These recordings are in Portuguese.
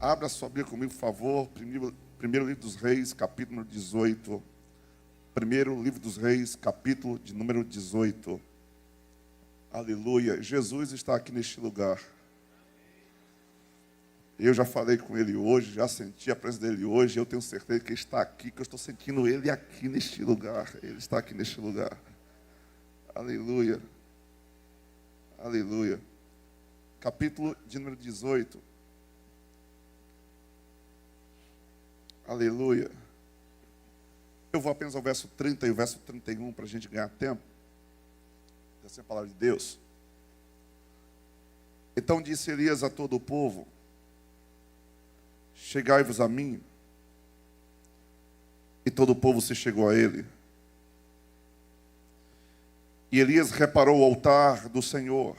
Abra sua Bíblia comigo, por favor. Primeiro livro dos Reis, capítulo 18. Primeiro livro dos Reis, capítulo de número 18. Aleluia. Jesus está aqui neste lugar. Eu já falei com ele hoje, já senti a presença dele hoje. Eu tenho certeza que ele está aqui, que eu estou sentindo ele aqui neste lugar. Ele está aqui neste lugar. Aleluia. Aleluia. Capítulo de número 18. Aleluia. Eu vou apenas ao verso 30 e o verso 31 para a gente ganhar tempo. Essa é a palavra de Deus. Então disse Elias a todo o povo: chegai-vos a mim. E todo o povo se chegou a ele. E Elias reparou o altar do Senhor,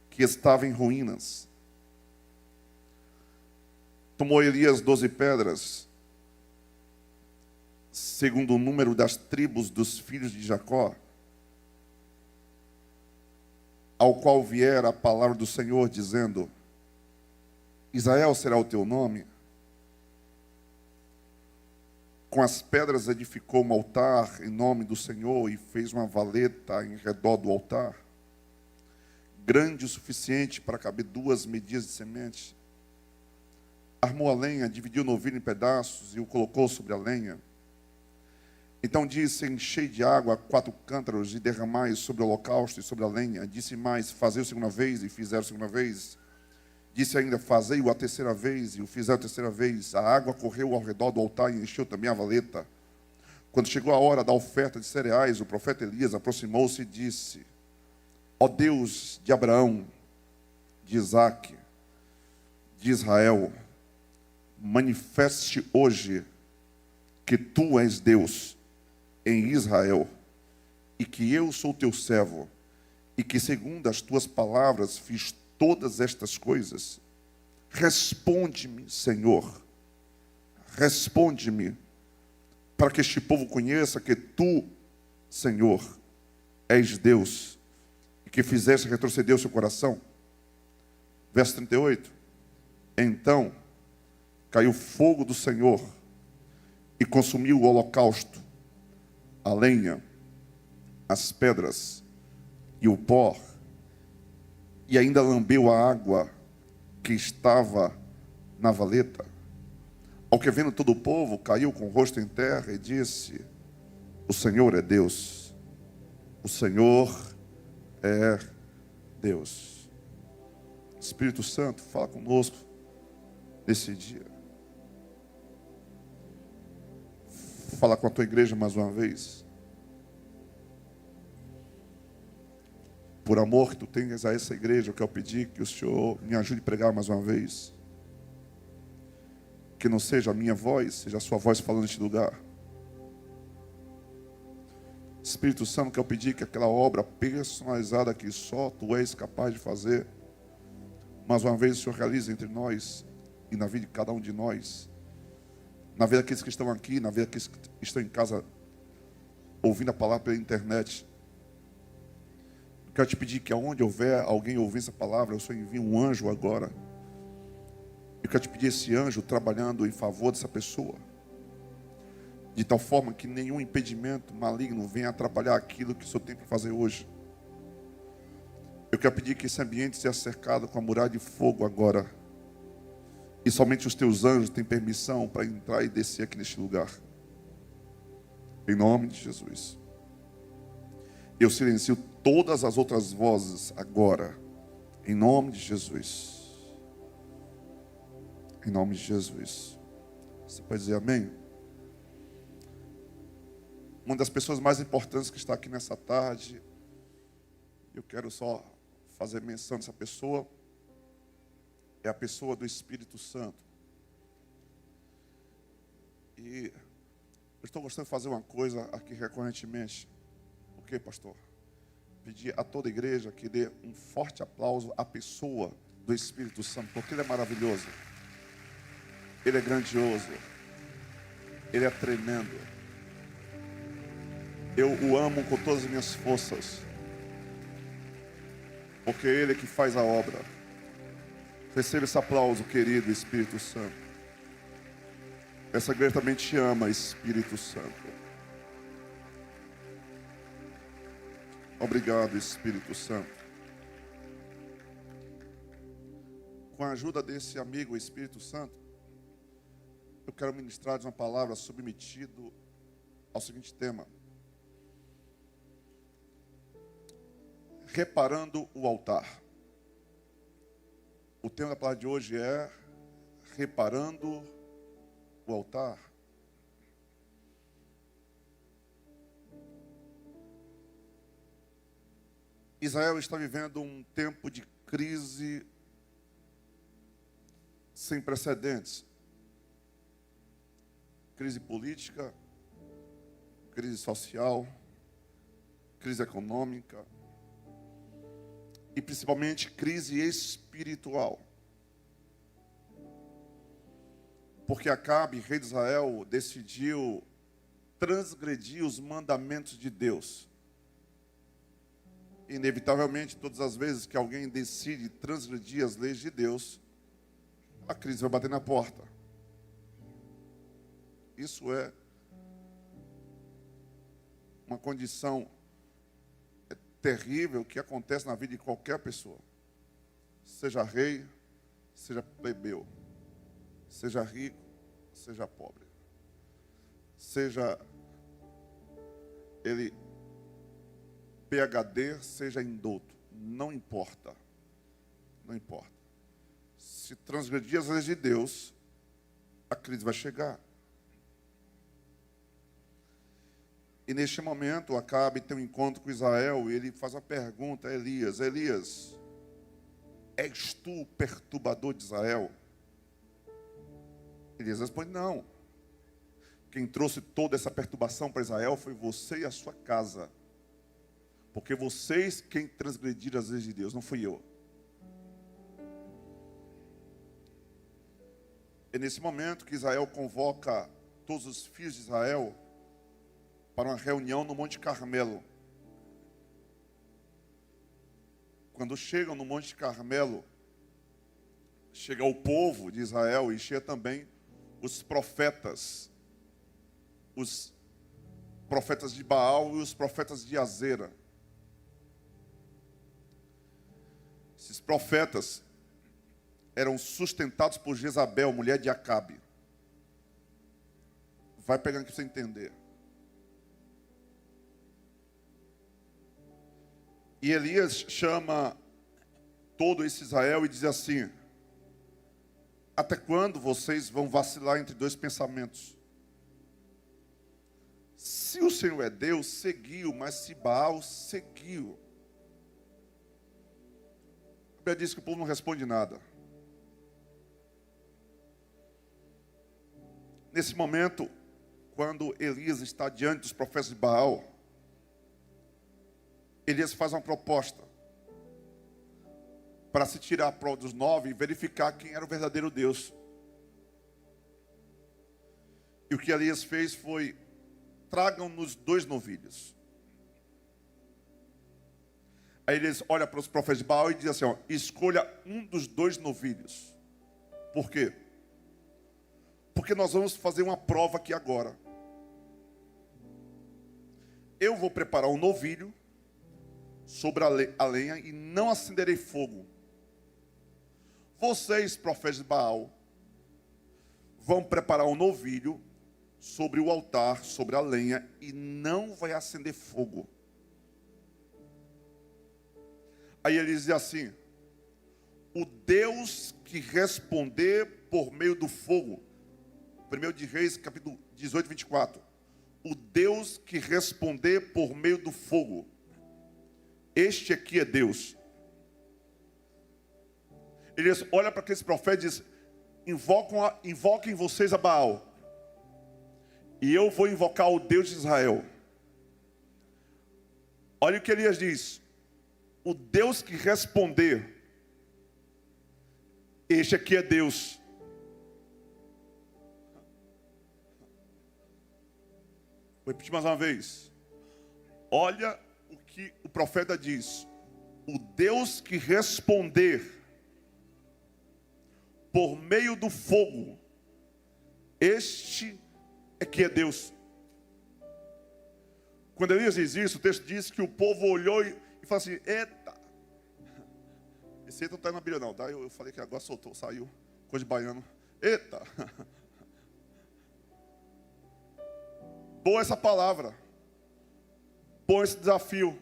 que estava em ruínas. Tomou Elias 12 pedras, segundo o número das tribos dos filhos de Jacó, ao qual viera a palavra do Senhor, dizendo: Israel será o teu nome. Com as pedras edificou um altar em nome do Senhor e fez uma valeta em redor do altar, grande o suficiente para caber 2 medidas de semente. Armou a lenha, dividiu o novilho em pedaços e o colocou sobre a lenha. Então disse: enchei de água 4 cântaros e derramai sobre o holocausto e sobre a lenha. Disse mais: fazei a segunda vez, e fizeram a segunda vez. Disse ainda: fazei-o a terceira vez, e o fizeram a terceira vez. A água correu ao redor do altar e encheu também a valeta. Quando chegou a hora da oferta de cereais, o profeta Elias aproximou-se e disse: ó Deus de Abraão, de Isaque, de Israel, manifeste hoje que tu és Deus em Israel, e que eu sou teu servo, e que segundo as tuas palavras fiz todas estas coisas. Responde-me, Senhor, responde-me, para que este povo conheça que tu, Senhor, és Deus, e que fizeste retroceder o seu coração. Verso 38. Então caiu fogo do Senhor e consumiu o holocausto, a lenha, as pedras e o pó, e ainda lambeu a água que estava na valeta. Ao que vendo todo o povo, caiu com o rosto em terra e disse: o Senhor é Deus, o Senhor é Deus. Espírito Santo, fala conosco nesse dia. Fala com a tua igreja mais uma vez. Por amor que tu tenhas a essa igreja, eu quero pedir que o Senhor me ajude a pregar mais uma vez. Que não seja a minha voz, seja a sua voz falando neste lugar. Espírito Santo, eu quero pedir que aquela obra personalizada que só tu és capaz de fazer, mais uma vez o Senhor realize entre nós e na vida de cada um de nós. Na vida daqueles que estão aqui, na vida daqueles que estão em casa ouvindo a palavra pela internet. Eu quero te pedir que aonde houver alguém ouvindo essa palavra, eu só envio um anjo agora. Eu quero te pedir esse anjo trabalhando em favor dessa pessoa, de tal forma que nenhum impedimento maligno venha atrapalhar aquilo que o Senhor tem para fazer hoje. Eu quero pedir que esse ambiente seja cercado com a muralha de fogo agora. E somente os teus anjos têm permissão para entrar e descer aqui neste lugar. Em nome de Jesus. Eu silencio todas as outras vozes agora. Em nome de Jesus. Em nome de Jesus. Você pode dizer amém? Uma das pessoas mais importantes que está aqui nessa tarde, eu quero só fazer menção dessa pessoa, é a pessoa do Espírito Santo. E eu estou gostando de fazer uma coisa aqui recorrentemente. O que, pastor? Pedir a toda a igreja que dê um forte aplauso à pessoa do Espírito Santo, porque ele é maravilhoso. Ele é grandioso. Ele é tremendo. Eu o amo com todas as minhas forças, porque é ele que faz a obra. Receba esse aplauso, querido Espírito Santo. Essa igreja também te ama, Espírito Santo. Obrigado, Espírito Santo. Com a ajuda desse amigo, Espírito Santo, eu quero ministrar uma palavra submetido ao seguinte tema: reparando o altar. O tema da palavra de hoje é reparando o altar. Israel está vivendo um tempo de crise sem precedentes. Crise política, crise social, crise econômica e principalmente crise espiritual. Porque Acabe, rei de Israel, decidiu transgredir os mandamentos de Deus. Inevitavelmente, todas as vezes que alguém decide transgredir as leis de Deus, a crise vai bater na porta. Isso é uma condição terrível que acontece na vida de qualquer pessoa. Seja rei, seja plebeu, seja rico, seja pobre, seja ele PhD, seja indouto, não importa, não importa. Se transgredir as leis de Deus, a crise vai chegar. E neste momento, Acabe tem um encontro com Israel e ele faz a pergunta a Elias: Elias, és tu o perturbador de Israel? Elias responde: não. Quem trouxe toda essa perturbação para Israel foi você e a sua casa. Porque vocês quem transgrediram as leis de Deus, não fui eu. É nesse momento que Israel convoca todos os filhos de Israel para uma reunião no Monte Carmelo. Quando chegam no Monte Carmelo, chega o povo de Israel e chega também os profetas de Baal e os profetas de Azera. Esses profetas eram sustentados por Jezabel, mulher de Acabe. Vai pegando aqui para você entender. E Elias chama todo esse Israel e diz assim: até quando vocês vão vacilar entre dois pensamentos? Se o Senhor é Deus, seguiu, mas se Baal, seguiu. A Bíblia diz que o povo não responde nada. Nesse momento, quando Elias está diante dos profetas de Baal, Elias faz uma proposta para se tirar a prova dos 9 e verificar quem era o verdadeiro Deus. E o que Elias fez foi: tragam-nos 2 novilhos. Aí Elias olha para os profetas de Baal e diz assim: escolha um dos 2 novilhos. Por quê? Porque nós vamos fazer uma prova aqui agora. Eu vou preparar um novilho sobre a lenha e não acenderei fogo. Vocês, profetas de Baal, vão preparar um novilho sobre o altar, sobre a lenha, e não vai acender fogo. Aí ele diz assim: o Deus que responder por meio do fogo. 1 de Reis, capítulo 18, 24. O Deus que responder por meio do fogo. Este aqui é Deus. Ele olha para aqueles profetas e diz: invoquem vocês a Baal, e eu vou invocar o Deus de Israel. Olha o que Elias diz: o Deus que responder, este aqui é Deus. Vou repetir mais uma vez. Olha o que o profeta diz: o Deus que responder, por meio do fogo. Este é que é Deus. Quando Elias diz isso, o texto diz que o povo olhou e falou assim: eita. Esse eita não está na Bíblia não, tá? Eu falei que agora soltou, saiu. Coisa de baiano. Eita. Boa essa palavra. Bom esse desafio.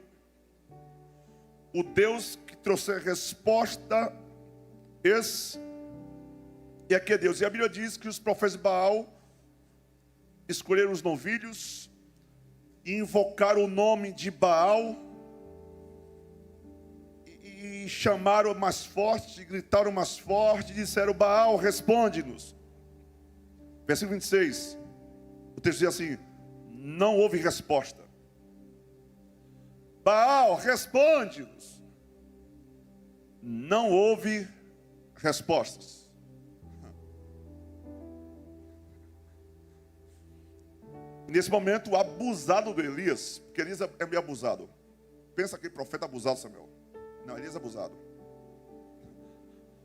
O Deus que trouxe a resposta, esse e aqui é Deus. E a Bíblia diz que os profetas de Baal escolheram os novilhos e invocaram o nome de Baal e chamaram mais forte, gritaram mais forte e disseram: Baal, responde-nos. Versículo 26. O texto diz assim: não houve resposta. Baal, responde-nos. Não houve respostas. Nesse momento, o abusado do Elias, porque Elias é meio abusado. Pensa que profeta abusado, Samuel. Não, Elias é abusado.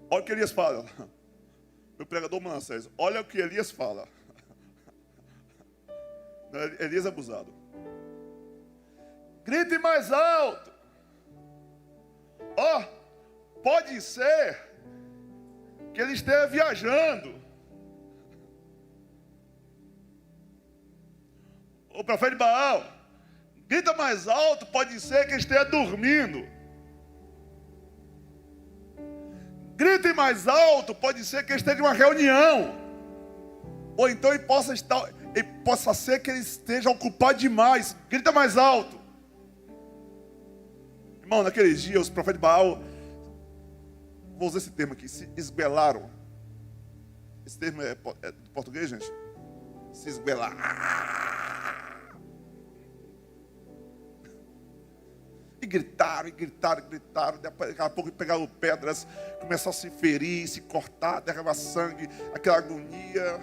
Olha o que Elias fala. Meu pregador Manassés, olha o que Elias fala. Não, Elias é abusado. Grite mais alto. Ó, pode ser que ele esteja viajando. O profeta de Baal, grita mais alto, pode ser que esteja dormindo. Grite mais alto, pode ser que esteja em uma reunião. Ou então ele possa ser que ele esteja ocupado demais. Grita mais alto. Irmão, naqueles dias os profetas de Baal, vou usar esse termo aqui, se esbelaram. Esse termo é do português, gente? Se esbelar. E gritaram, daqui a pouco pegaram pedras, começaram a se ferir, se cortar, derramar sangue, aquela agonia.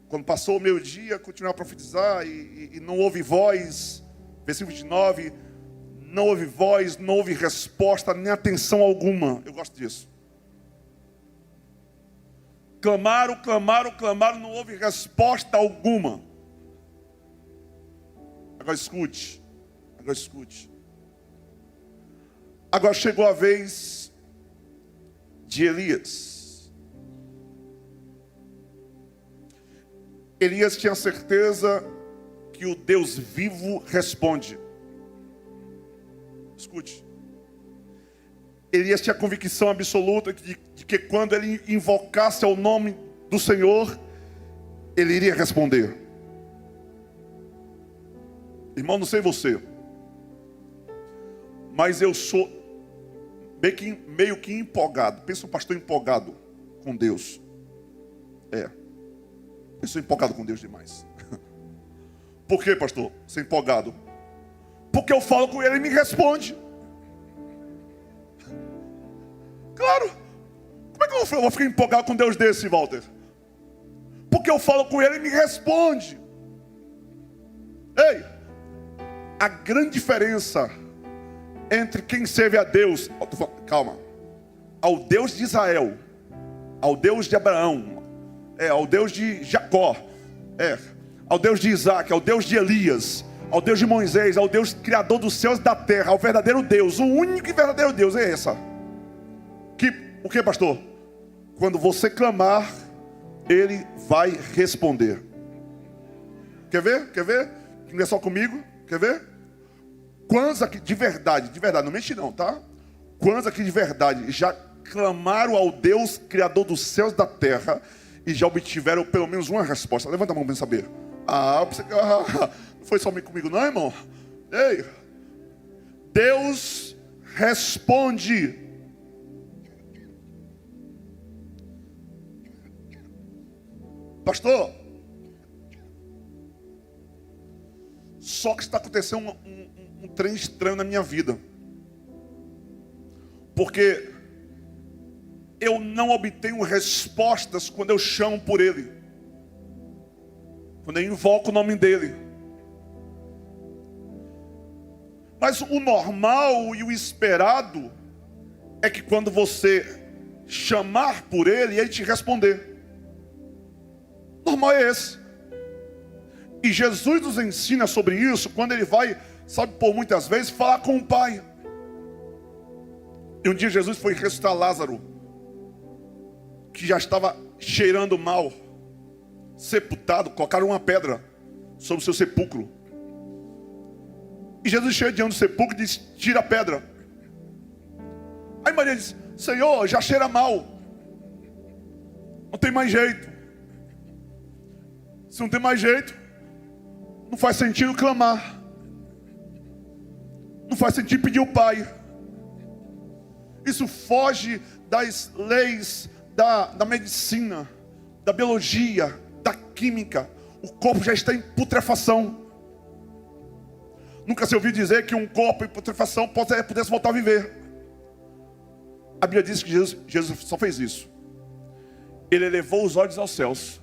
Quando passou o meio-dia, continuaram a profetizar e não houve voz. Versículo 29, não houve voz, não houve resposta, nem atenção alguma. Eu gosto disso. Clamaram, não houve resposta alguma. Agora escute. Agora chegou a vez de Elias. Elias tinha certeza que o Deus vivo responde. Escute. Elias tinha convicção absoluta de que quando ele invocasse o nome do Senhor, ele iria responder. Irmão, não sei você, mas eu sou meio que empolgado. Pensa um pastor empolgado com Deus. Eu sou empolgado com Deus demais. Por que, pastor, ser empolgado? Porque eu falo com ele e me responde. Claro. Como é que eu vou ficar empolgado com Deus desse, Walter? Porque eu falo com ele e me responde. Ei, a grande diferença entre quem serve a Deus, calma, ao Deus de Israel, ao Deus de Abraão, ao Deus de Jacó, ao Deus de Isaac, ao Deus de Elias, ao Deus de Moisés, ao Deus criador dos céus e da terra, ao verdadeiro Deus, o único e verdadeiro Deus é essa. O que, pastor? Quando você clamar, Ele vai responder. Quer ver? Não é só comigo? Quer ver? Quantos aqui de verdade, não mente não, tá? Quantos aqui de verdade já clamaram ao Deus criador dos céus e da terra e já obtiveram pelo menos uma resposta? Levanta a mão para saber. Não foi só comigo não, irmão? Ei, Deus responde. Pastor, só que está acontecendo um trem estranho na minha vida. Porque eu não obtenho respostas quando eu chamo por Ele. Quando eu invoco o nome dEle. Mas o normal e o esperado é que quando você chamar por Ele, Ele te responder. Normal é esse. E Jesus nos ensina sobre isso quando Ele vai, sabe, por muitas vezes, falar com o Pai. E um dia Jesus foi ressuscitar Lázaro, que já estava cheirando mal, sepultado, colocaram uma pedra sobre o seu sepulcro. E Jesus chega diante do sepulcro e diz: tira a pedra. Aí Maria diz: Senhor, já cheira mal, não tem mais jeito. Se não tem mais jeito, não faz sentido clamar, não faz sentido pedir o Pai. Isso foge das leis da medicina, da biologia, da química. O corpo já está em putrefação. Nunca se ouviu dizer que um corpo em putrefação pudesse voltar a viver. A Bíblia diz que Jesus só fez isso. Ele elevou os olhos aos céus.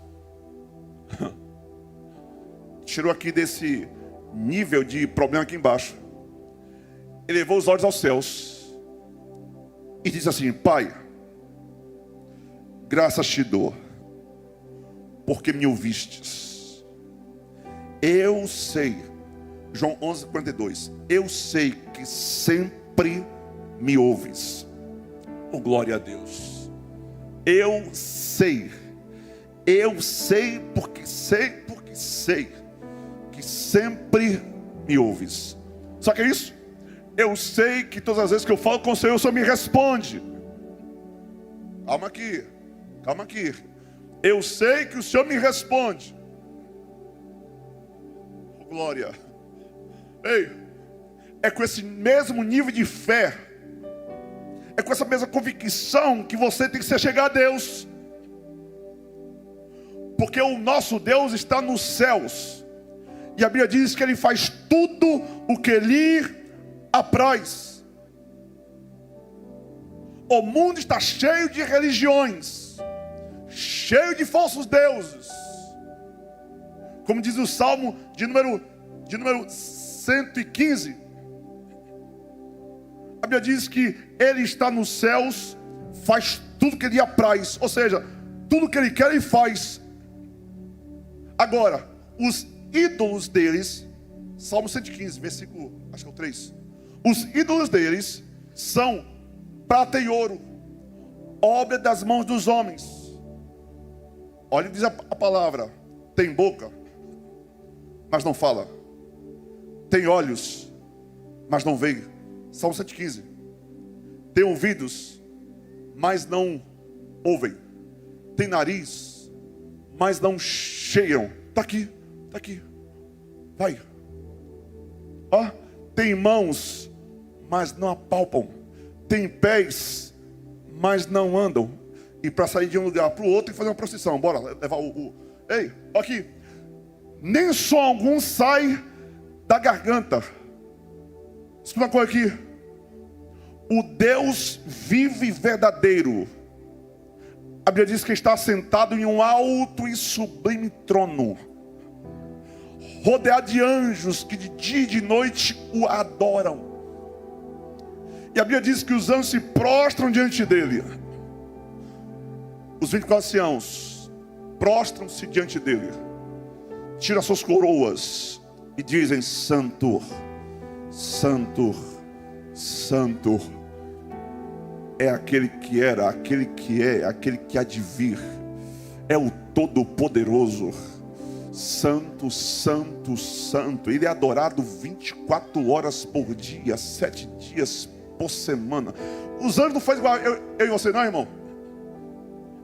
Tirou aqui desse nível de problema aqui embaixo. Ele elevou os olhos aos céus e disse assim: Pai, graças te dou, porque me ouvistes. Eu sei, João 11:42, eu sei que sempre me ouves. Oh, glória a Deus. Eu sei porque sei que sempre me ouves. Só que é isso? Eu sei que todas as vezes que eu falo com o Senhor me responde. Calma aqui. Eu sei que o Senhor me responde. Oh, glória. Ei, é com esse mesmo nível de fé, é com essa mesma convicção que você tem que se chegar a Deus. Porque o nosso Deus está nos céus. E a Bíblia diz que Ele faz tudo o que lhe apraz. O mundo está cheio de religiões, cheio de falsos deuses. Como diz o Salmo de número 115. A Bíblia diz que Ele está nos céus, faz tudo que lhe apraz. Ou seja, tudo que Ele quer Ele faz. Agora, os ídolos deles, Salmo 115, versículo, acho que é o 3. Os ídolos deles são prata e ouro, obra das mãos dos homens. Olha, diz a palavra: tem boca, mas não fala. Tem olhos, mas não vê. Salmo 115. Tem ouvidos, mas não ouvem. Tem nariz, mas não cheiram. Está aqui. Vai. Ó, tem mãos, mas não apalpam. Tem pés, mas não andam. E para sair de um lugar para o outro, tem que fazer uma procissão. Bora levar Ei, aqui. Nem som algum sai da garganta. Escuta uma coisa aqui. O Deus vivo e verdadeiro, a Bíblia diz que está sentado em um alto e sublime trono, rodeado de anjos que de dia e de noite o adoram. E a Bíblia diz que os anjos se prostram diante dele. Os 24 anciãos prostram-se diante dele, tiram suas coroas e dizem: Santo, Santo, Santo é aquele que era, aquele que é, aquele que há de vir. É o Todo-Poderoso. Santo, Santo, Santo. Ele é adorado 24 horas por dia, 7 dias por semana. Os anjos não fazem igual eu e você, não, irmão.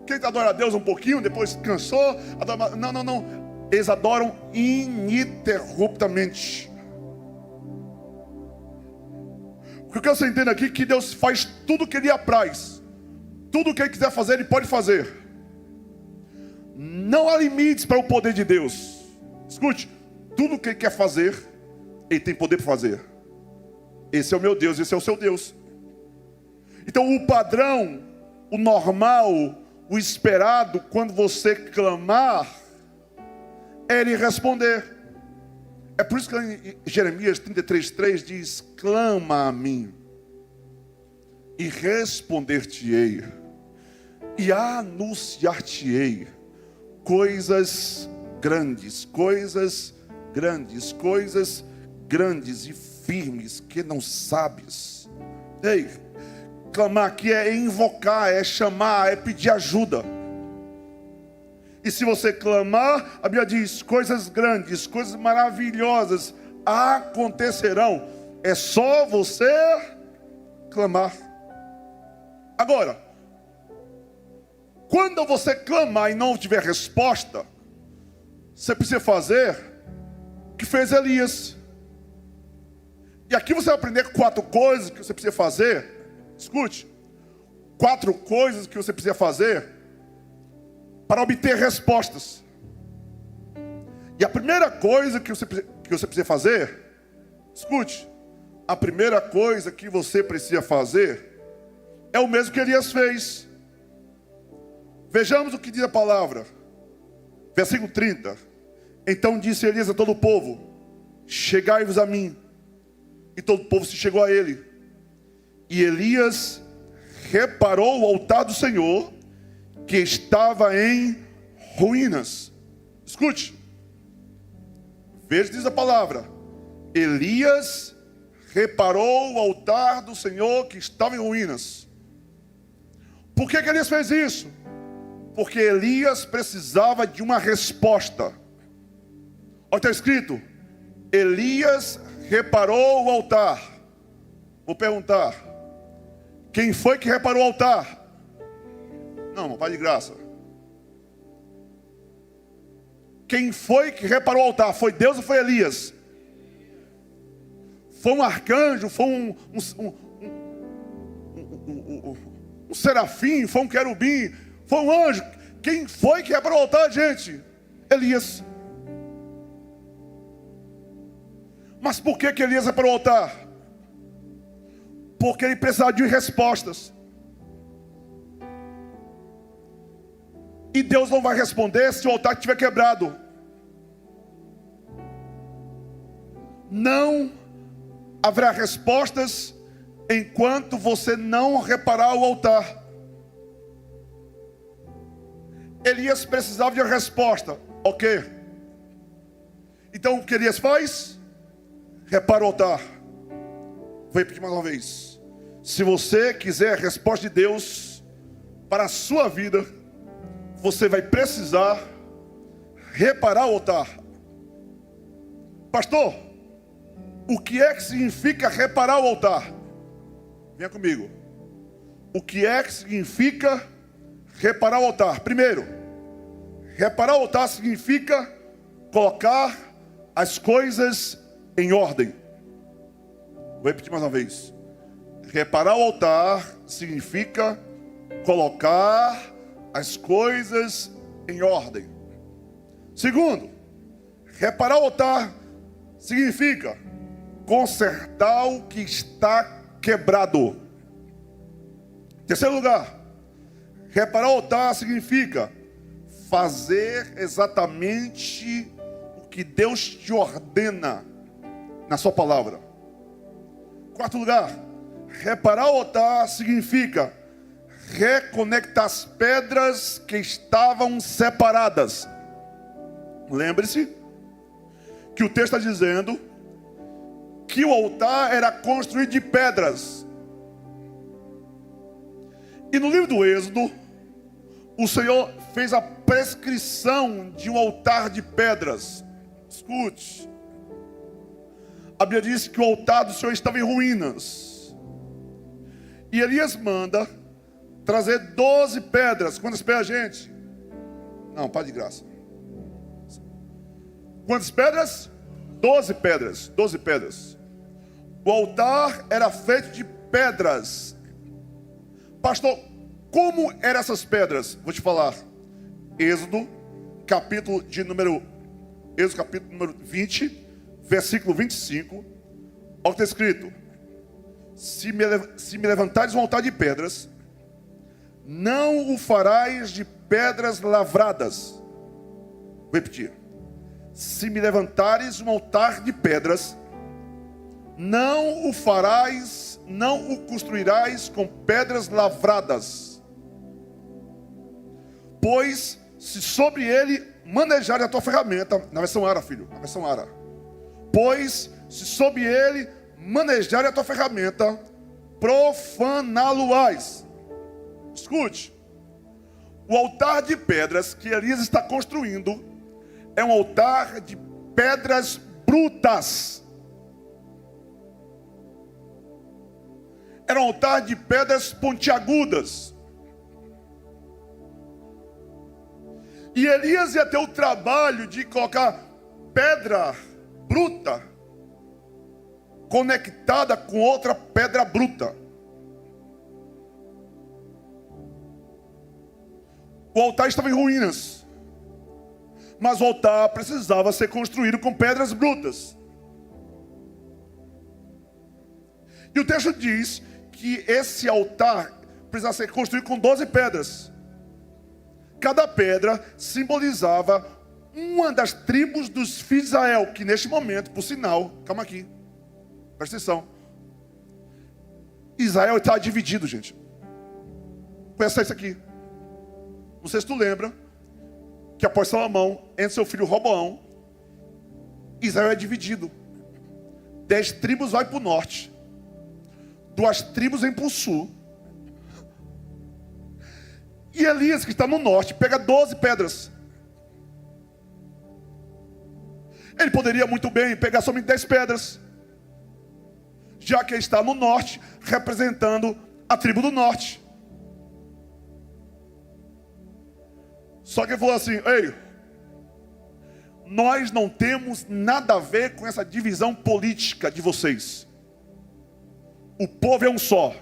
Quem adora a Deus um pouquinho, depois cansou, adora... Não. Eles adoram ininterruptamente. O que eu quero que você entenda aqui é que Deus faz tudo o que Ele apraz. Tudo o que Ele quiser fazer, Ele pode fazer. Não há limites para o poder de Deus. Escute, tudo o que Ele quer fazer, Ele tem poder para fazer. Esse é o meu Deus, esse é o seu Deus. Então o padrão, o normal, o esperado, quando você clamar, é Ele responder. É por isso que em Jeremias 33:3 diz: clama a mim, e responder-te-ei, e anunciar-te-ei coisas grandes, coisas grandes, coisas grandes e firmes que não sabes. Ei, clamar aqui é invocar, é chamar, é pedir ajuda. E se você clamar, a Bíblia diz, coisas grandes, coisas maravilhosas acontecerão. É só você clamar. Agora, quando você clamar e não tiver resposta, você precisa fazer o que fez Elias. E aqui você vai aprender 4 coisas que você precisa fazer. Escute, 4 coisas que você precisa fazer para obter respostas. E a primeira coisa que você precisa fazer, escute, a primeira coisa que você precisa fazer é o mesmo que Elias fez. Vejamos o que diz a palavra. Versículo 30. Então disse Elias a todo o povo: chegai-vos a mim. E todo o povo se chegou a ele. E Elias reparou o altar do Senhor, que estava em ruínas. Escute. Veja, diz a palavra. Elias reparou o altar do Senhor que estava em ruínas. Por que Elias fez isso? Porque Elias precisava de uma resposta. Olha, está escrito: Elias reparou o altar. Vou perguntar: quem foi que reparou o altar? Não, pai de graça. Quem foi que reparou o altar? Foi Deus ou foi Elias? Foi um arcanjo? Foi um serafim? Foi um querubim? Foi um anjo? Quem foi que reparou o altar, gente? Elias. Mas por que Elias reparou o altar? Porque ele precisava de respostas. E Deus não vai responder se o altar estiver quebrado. Não haverá respostas enquanto você não reparar o altar. Elias precisava de uma resposta. Ok. Então o que Elias faz? Repara o altar. Vou repetir mais uma vez. Se você quiser a resposta de Deus para a sua vida, você vai precisar reparar o altar. Pastor, o que é que significa reparar o altar? Venha comigo. O que é que significa reparar o altar? Primeiro, reparar o altar significa colocar as coisas em ordem. Vou repetir mais uma vez. Reparar o altar significa colocar as coisas em ordem. Segundo, reparar o altar significa consertar o que está quebrado. Terceiro lugar, reparar o altar significa fazer exatamente o que Deus te ordena na sua palavra. Quarto lugar, reparar o altar significa reconectar as pedras que estavam separadas. Lembre-se que o texto está dizendo que o altar era construído de pedras. E no livro do Êxodo, o Senhor fez a prescrição de um altar de pedras. Escute. A Bíblia diz que o altar do Senhor estava em ruínas. E Elias manda trazer 12 pedras. Quantas pedras, gente? Não, para de graça. Quantas pedras? 12 pedras. 12 pedras. O altar era feito de pedras. Pastor, como eram essas pedras? Vou te falar. Êxodo, capítulo número 20, versículo 25. Olha o que está escrito. Se me levantares um altar de pedras, não o farás de pedras lavradas. Vou repetir. Se me levantares um altar de pedras, não o farás, não o construirás com pedras lavradas, pois se sobre ele manejares a tua ferramenta, na versão Ara, filho, na versão Ara, pois se sobre ele manejares a tua ferramenta, profaná-lo-ás. Escute, o altar de pedras que Elias está construindo é um altar de pedras brutas. Era um altar de pedras pontiagudas. E Elias ia ter o trabalho de colocar pedra bruta conectada com outra pedra bruta. O altar estava em ruínas, mas o altar precisava ser construído com pedras brutas. E o texto diz que esse altar precisava ser construído com 12 pedras. Cada pedra simbolizava uma das tribos dos filhos de Israel, que neste momento, por sinal, calma aqui, presta atenção, Israel está dividido, gente. Pensa isso aqui. Não sei se tu lembra que após Salomão, entre seu filho Roboão, Israel é dividido. 10 tribos vai para o norte, 2 tribos vêm para o sul. E Elias, que está no norte, pega 12 pedras. Ele poderia muito bem pegar somente 10 pedras, já que ele está no norte, representando a tribo do norte. Só que ele falou assim: ei, nós não temos nada a ver com essa divisão política de vocês. O povo é um só.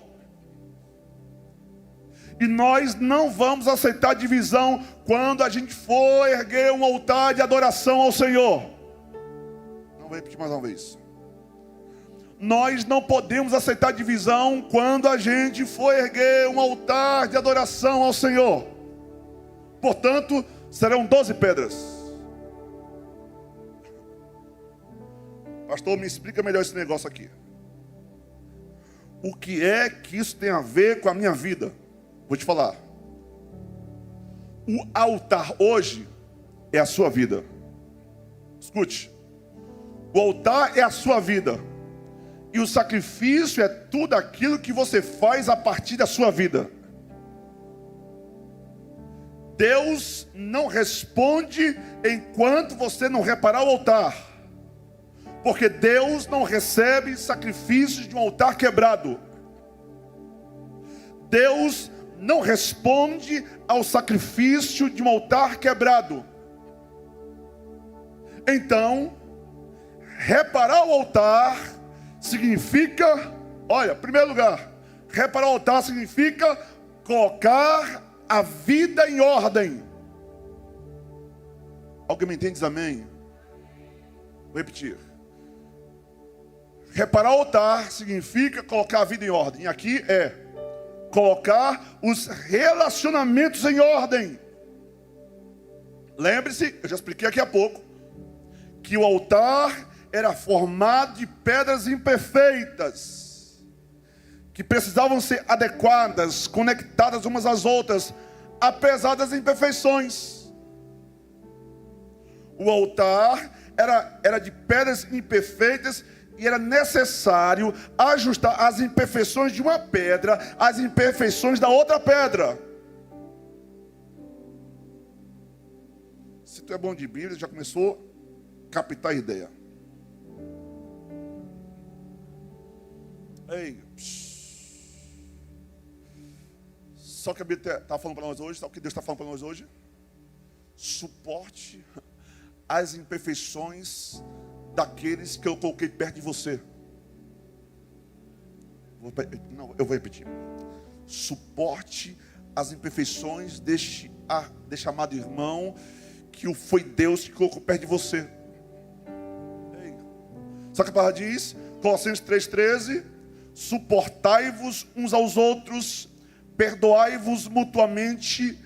E nós não vamos aceitar divisão quando a gente for erguer um altar de adoração ao Senhor. Não vou repetir mais uma vez. Nós não podemos aceitar divisão quando a gente for erguer um altar de adoração ao Senhor. Portanto, serão 12 pedras. Pastor, me explica melhor esse negócio aqui. O que é que isso tem a ver com a minha vida? Vou te falar. O altar hoje é a sua vida. Escute. O altar é a sua vida. E o sacrifício é tudo aquilo que você faz a partir da sua vida. Deus não responde enquanto você não reparar o altar. Porque Deus não recebe sacrifícios de um altar quebrado. Deus não responde ao sacrifício de um altar quebrado. Então, reparar o altar significa, olha, em primeiro lugar, reparar o altar significa colocar a vida em ordem. Alguém me entende? Diz amém. Vou repetir. Reparar o altar significa colocar a vida em ordem. E aqui é colocar os relacionamentos em ordem. Lembre-se, eu já expliquei aqui há pouco, que o altar era formado de pedras imperfeitas, que precisavam ser adequadas, conectadas umas às outras, apesar das imperfeições. O altar era de pedras imperfeitas, e era necessário ajustar as imperfeições de uma pedra às imperfeições da outra pedra. Se tu é bom de Bíblia, já começou a captar a ideia. Ei, só que a Bíblia está falando para nós hoje, sabe o que Deus está falando para nós hoje? Suporte as imperfeições daqueles que eu coloquei perto de você. Eu vou repetir. Suporte as imperfeições deste amado irmão, que foi Deus que colocou perto de você. Sabe o que a palavra diz? Colossenses 3,13: suportai-vos uns aos outros, perdoai-vos mutuamente,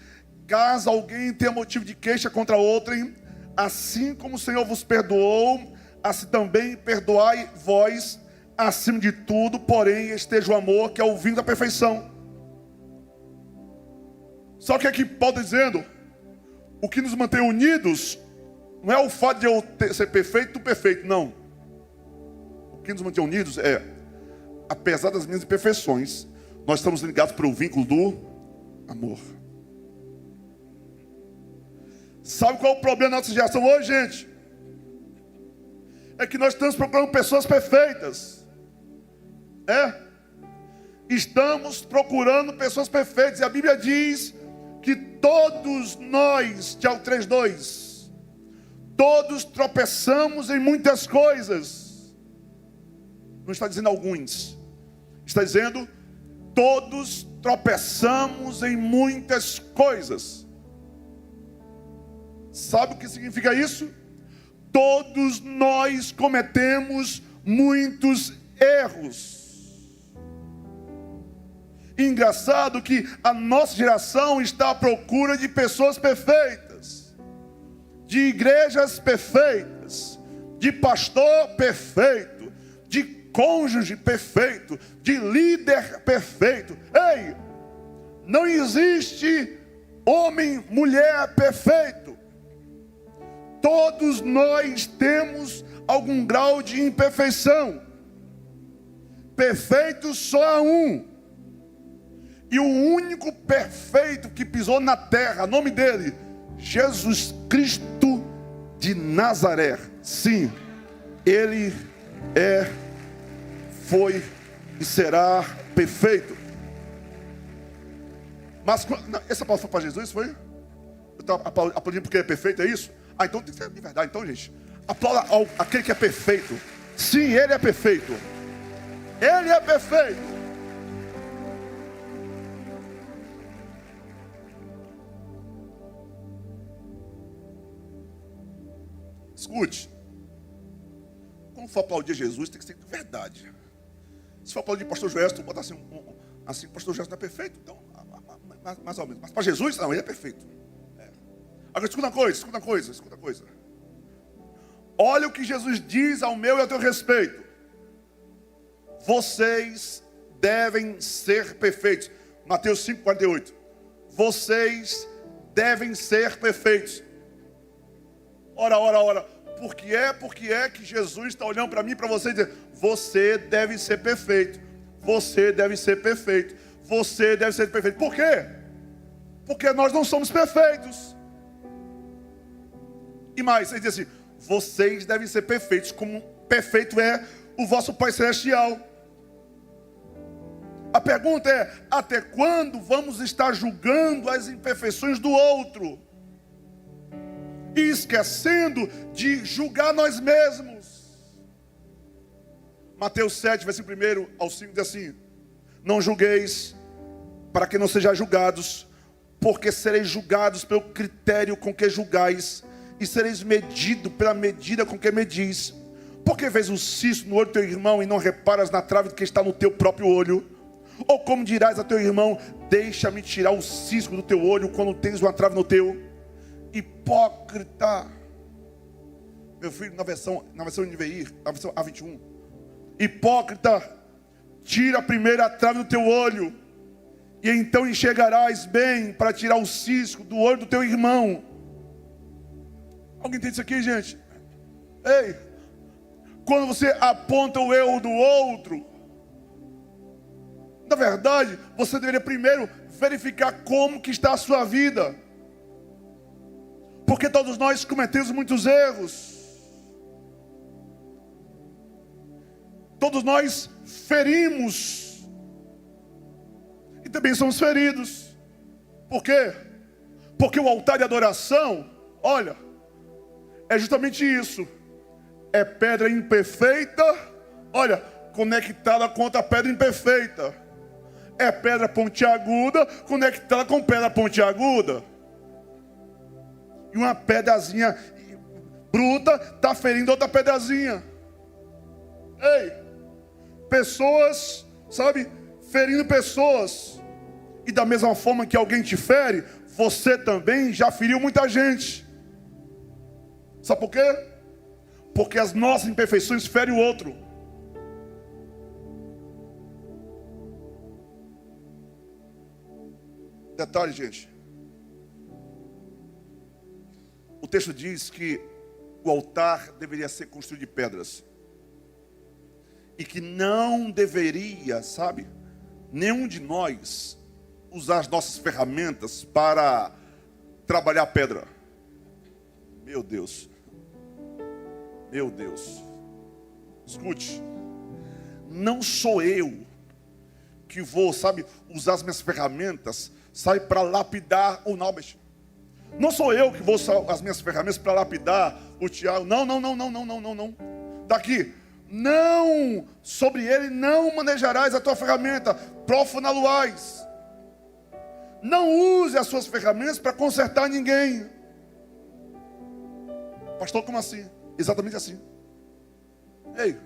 caso alguém tenha motivo de queixa contra outrem, assim como o Senhor vos perdoou, assim também perdoai vós Acima de tudo, porém, esteja o amor, que é o vinho da perfeição. Só que aqui Paulo está dizendo, o que nos mantém unidos não é o fato de eu ser perfeito, tu perfeito, não. O que nos mantém unidos é, apesar das minhas imperfeições, nós estamos ligados pelo vínculo do amor. Sabe qual é o problema da nossa geração hoje, gente? É que nós estamos procurando pessoas perfeitas. Estamos procurando pessoas perfeitas. E a Bíblia diz que todos nós, Tiago 3:2, todos tropeçamos em muitas coisas. Não está dizendo alguns, está dizendo todos tropeçamos em muitas coisas. Sabe o que significa isso? Todos nós cometemos muitos erros. Engraçado que a nossa geração está à procura de pessoas perfeitas, de igrejas perfeitas, de pastor perfeito, de cônjuge perfeito, de líder perfeito. Ei, não existe homem, mulher perfeito. Todos nós temos algum grau de imperfeição. Perfeito só há um. E o único perfeito que pisou na terra, nome dele, Jesus Cristo de Nazaré. Sim, ele foi e será perfeito. Mas essa palavra foi para Jesus, foi? Eu estava aplaudindo porque é perfeito, é isso? Então tem que ser de verdade. Então, gente, aplauda aquele que é perfeito. Sim, ele é perfeito. Ele é perfeito. Escute. Quando for aplaudir Jesus, tem que ser de verdade. Se for aplaudir pastor Joel, tu bota assim, assim, pastor Joel não é perfeito, então, mais ou menos. Mas para Jesus, não, ele é perfeito. Agora, escuta uma coisa. Olha o que Jesus diz ao meu e ao teu respeito. Vocês devem ser perfeitos. Mateus 5:48. Vocês devem ser perfeitos. Ora. Por que é que Jesus está olhando para mim e para você e dizendo, você deve ser perfeito. Você deve ser perfeito. Você deve ser perfeito. Por quê? Porque nós não somos perfeitos. E mais, ele diz assim, vocês devem ser perfeitos, como perfeito é o vosso Pai Celestial. A pergunta é, até quando vamos estar julgando as imperfeições do outro? E esquecendo de julgar nós mesmos. Mateus 7, versículo 1 ao 5, diz assim, não julgueis, para que não sejais julgados, porque sereis julgados pelo critério com que julgais, e sereis medido pela medida com que medis. Por que vês um cisco no olho do teu irmão e não reparas na trave que está no teu próprio olho? Ou como dirás a teu irmão, deixa-me tirar o cisco do teu olho quando tens uma trave no teu? Hipócrita. Meu filho, na versão NVI, na versão A21. Hipócrita, tira primeiro a trave do teu olho, e então enxergarás bem para tirar o cisco do olho do teu irmão. Alguém entende isso aqui, gente? Ei, quando você aponta o erro do outro, na verdade, você deveria primeiro verificar como que está a sua vida. Porque todos nós cometemos muitos erros. Todos nós ferimos. E também somos feridos. Por quê? Porque o altar de adoração, olha, é justamente isso. É pedra imperfeita, olha, conectada com outra pedra imperfeita. É pedra pontiaguda, conectada com pedra pontiaguda. E uma pedazinha bruta está ferindo outra pedazinha. Ei, pessoas, sabe, ferindo pessoas. E da mesma forma que alguém te fere, você também já feriu muita gente. Sabe por quê? Porque as nossas imperfeições ferem o outro. Detalhe, gente. O texto diz que o altar deveria ser construído de pedras. E que não deveria, sabe, nenhum de nós usar as nossas ferramentas para trabalhar a pedra. Meu Deus. Meu Deus. Escute. Não sou eu que vou, sabe, usar as minhas ferramentas, sabe, para lapidar o Naubert. Não sou eu que vou usar as minhas ferramentas para lapidar o Tiago. Não. Daqui. Não, sobre ele não manejarás a tua ferramenta, profana-lo-ás. Não use as suas ferramentas para consertar ninguém. Pastor, como assim? Exatamente assim. Ei,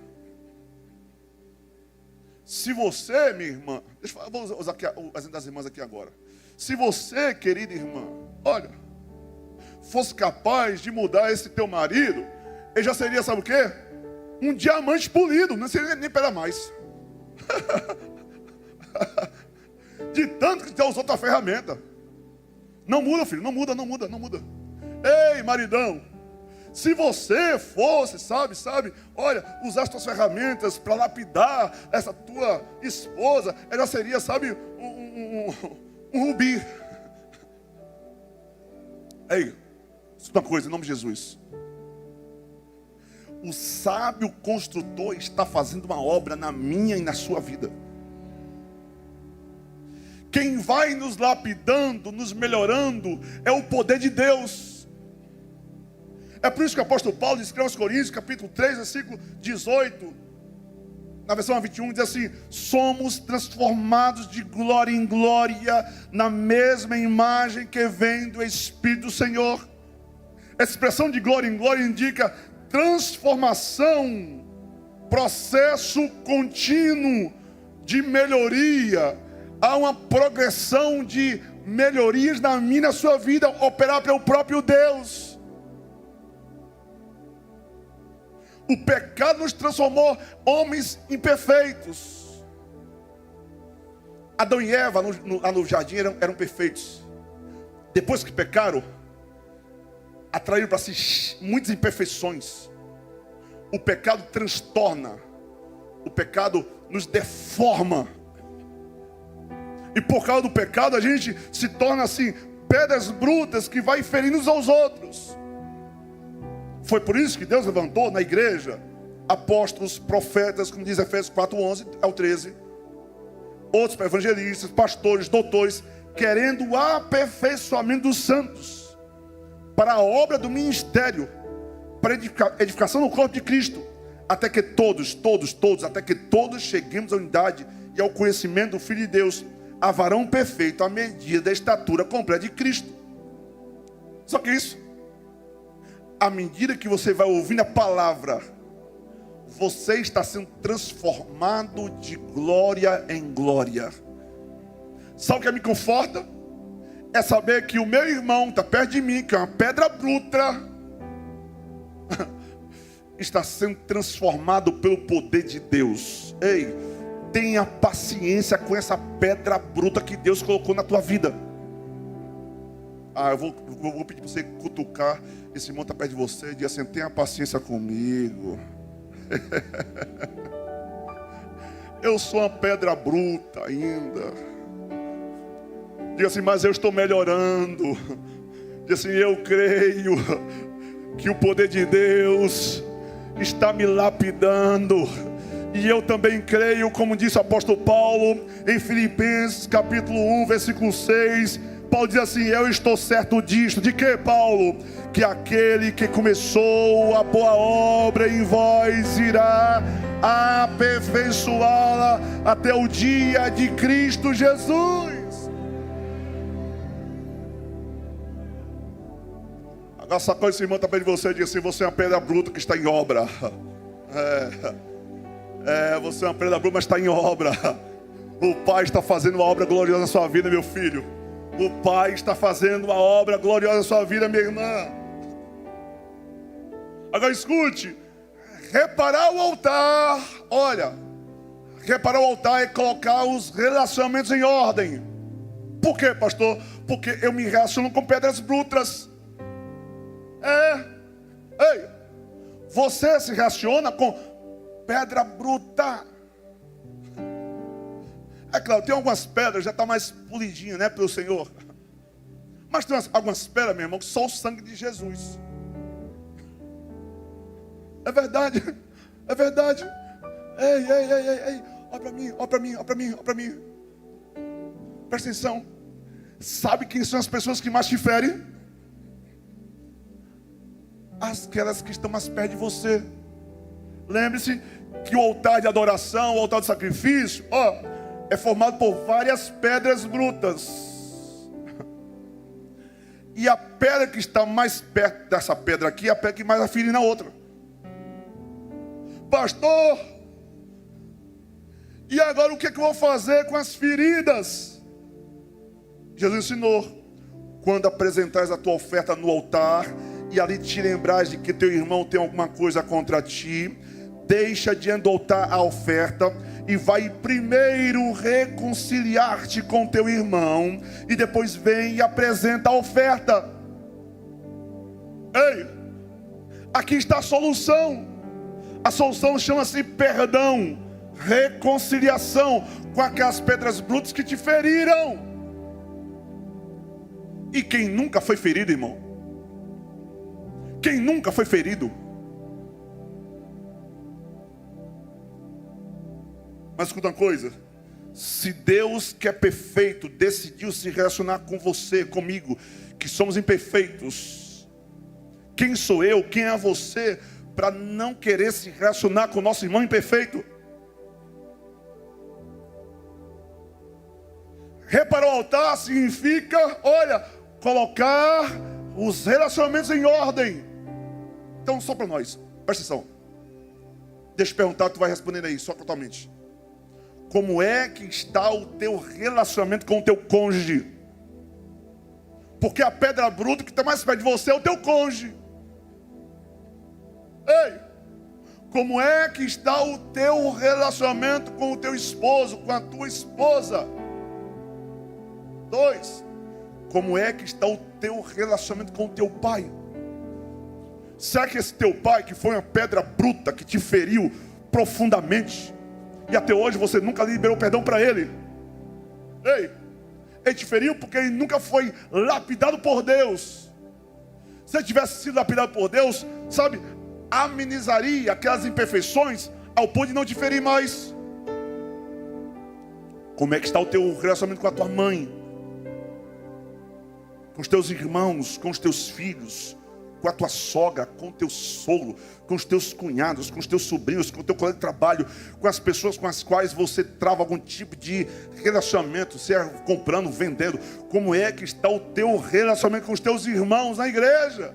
se você, minha irmã, vou usar aqui o exemplo das irmãs aqui agora. Se você, querida irmã, olha, fosse capaz de mudar esse teu marido, ele já seria, sabe o quê? Um diamante polido, não seria nem para mais. De tanto que já usou tua ferramenta. Não muda, filho, não muda. Ei, maridão, se você fosse, sabe, olha, usar as tuas ferramentas para lapidar essa tua esposa, ela seria, sabe, um rubi. Ei, escuta uma coisa, em nome de Jesus. O sábio construtor está fazendo uma obra na minha e na sua vida. Quem vai nos lapidando, nos melhorando, é o poder de Deus. É por isso que o apóstolo Paulo escreve aos Coríntios, capítulo 3, versículo 18, na versão 21, diz assim: somos transformados de glória em glória, na mesma imagem que vem do Espírito do Senhor. Essa expressão de glória em glória indica transformação, processo contínuo de melhoria. Há uma progressão de melhorias na minha e na sua vida, operada pelo próprio Deus. O pecado nos transformou homens imperfeitos. Adão e Eva lá no jardim eram perfeitos. Depois que pecaram, atraíram para si muitas imperfeições. O pecado transtorna. O pecado nos deforma. E por causa do pecado a gente se torna assim, pedras brutas que vai ferindo uns aos outros. Foi por isso que Deus levantou na igreja apóstolos, profetas, como diz Efésios 4:11 ao 13. Outros evangelistas, pastores, doutores, querendo o aperfeiçoamento dos santos para a obra do ministério, para a edificação do corpo de Cristo, até que todos cheguemos à unidade e ao conhecimento do Filho de Deus, a varão perfeito, à medida da estatura completa de Cristo. Só que isso, à medida que você vai ouvindo a palavra, você está sendo transformado de glória em glória. Sabe o que me conforta? É saber que o meu irmão está perto de mim, que é uma pedra bruta, está sendo transformado pelo poder de Deus. Ei, tenha paciência com essa pedra bruta que Deus colocou na tua vida. Eu vou pedir para você cutucar esse irmão que está perto de você e dizer assim: tenha paciência comigo. Eu sou uma pedra bruta ainda. Diga assim: mas eu estou melhorando. Diga assim: eu creio que o poder de Deus está me lapidando. E eu também creio, como disse o apóstolo Paulo em Filipenses capítulo 1, versículo 6. Paulo diz assim: eu estou certo disto. De que, Paulo? Que aquele que começou a boa obra em vós irá aperfeiçoá-la até o dia de Cristo Jesus. Agora sacode esse irmão está perto de você e diz assim: você é uma pedra bruta que está em obra. Você é uma pedra bruta, mas está em obra. O Pai está fazendo uma obra gloriosa na sua vida, meu filho. O Pai está fazendo uma obra gloriosa na sua vida, minha irmã. Agora escute: reparar o altar. Olha, reparar o altar é colocar os relacionamentos em ordem. Por quê, pastor? Porque eu me relaciono com pedras brutas. Ei, você se relaciona com pedra bruta. É claro, tem algumas pedras já está mais polidinha, né, pelo Senhor. Mas tem algumas pedras, meu irmão, que só o sangue de Jesus. É verdade, é verdade. Ei, olha para mim, olha para mim, olha para mim, olha para mim. Presta atenção. Sabe quem são as pessoas que mais te ferem? Aquelas que estão mais perto de você. Lembre-se que o altar de adoração, o altar de sacrifício, é formado por várias pedras brutas. E a pedra que está mais perto dessa pedra aqui é a pedra que mais afere na outra. Pastor, e agora o que eu vou fazer com as feridas? Jesus ensinou: quando apresentares a tua oferta no altar e ali te lembrares de que teu irmão tem alguma coisa contra ti, deixa diante do altar a oferta e vai primeiro reconciliar-te com teu irmão e depois vem e apresenta a oferta. Ei, aqui está a solução. A solução chama-se perdão, reconciliação com aquelas pedras brutas que te feriram. E quem nunca foi ferido, irmão? Quem nunca foi ferido? Mas escuta uma coisa: se Deus, que é perfeito, decidiu se relacionar com você, comigo, que somos imperfeitos, quem sou eu, quem é você, para não querer se relacionar com o nosso irmão imperfeito? Reparar o altar significa, olha, colocar os relacionamentos em ordem. Então, só para nós, presta atenção. Deixa eu perguntar, tu vai respondendo aí, só totalmente. Como é que está o teu relacionamento com o teu cônjuge? Porque a pedra bruta que está mais perto de você é o teu cônjuge. Ei, como é que está o teu relacionamento com o teu esposo, com a tua esposa? 2, como é que está o teu relacionamento com o teu pai? Será que esse teu pai, que foi uma pedra bruta, que te feriu profundamente, e até hoje você nunca liberou perdão para ele? Ei, ele te feriu porque ele nunca foi lapidado por Deus. Se ele tivesse sido lapidado por Deus, sabe, amenizaria aquelas imperfeições ao ponto de não te ferir mais. Como é que está o teu relacionamento com a tua mãe? Com os teus irmãos, com os teus filhos, com a tua sogra, com o teu sogro, com os teus cunhados, com os teus sobrinhos, com o teu colega de trabalho, com as pessoas com as quais você trava algum tipo de relacionamento, seja comprando, vendendo. Como é que está o teu relacionamento com os teus irmãos na igreja?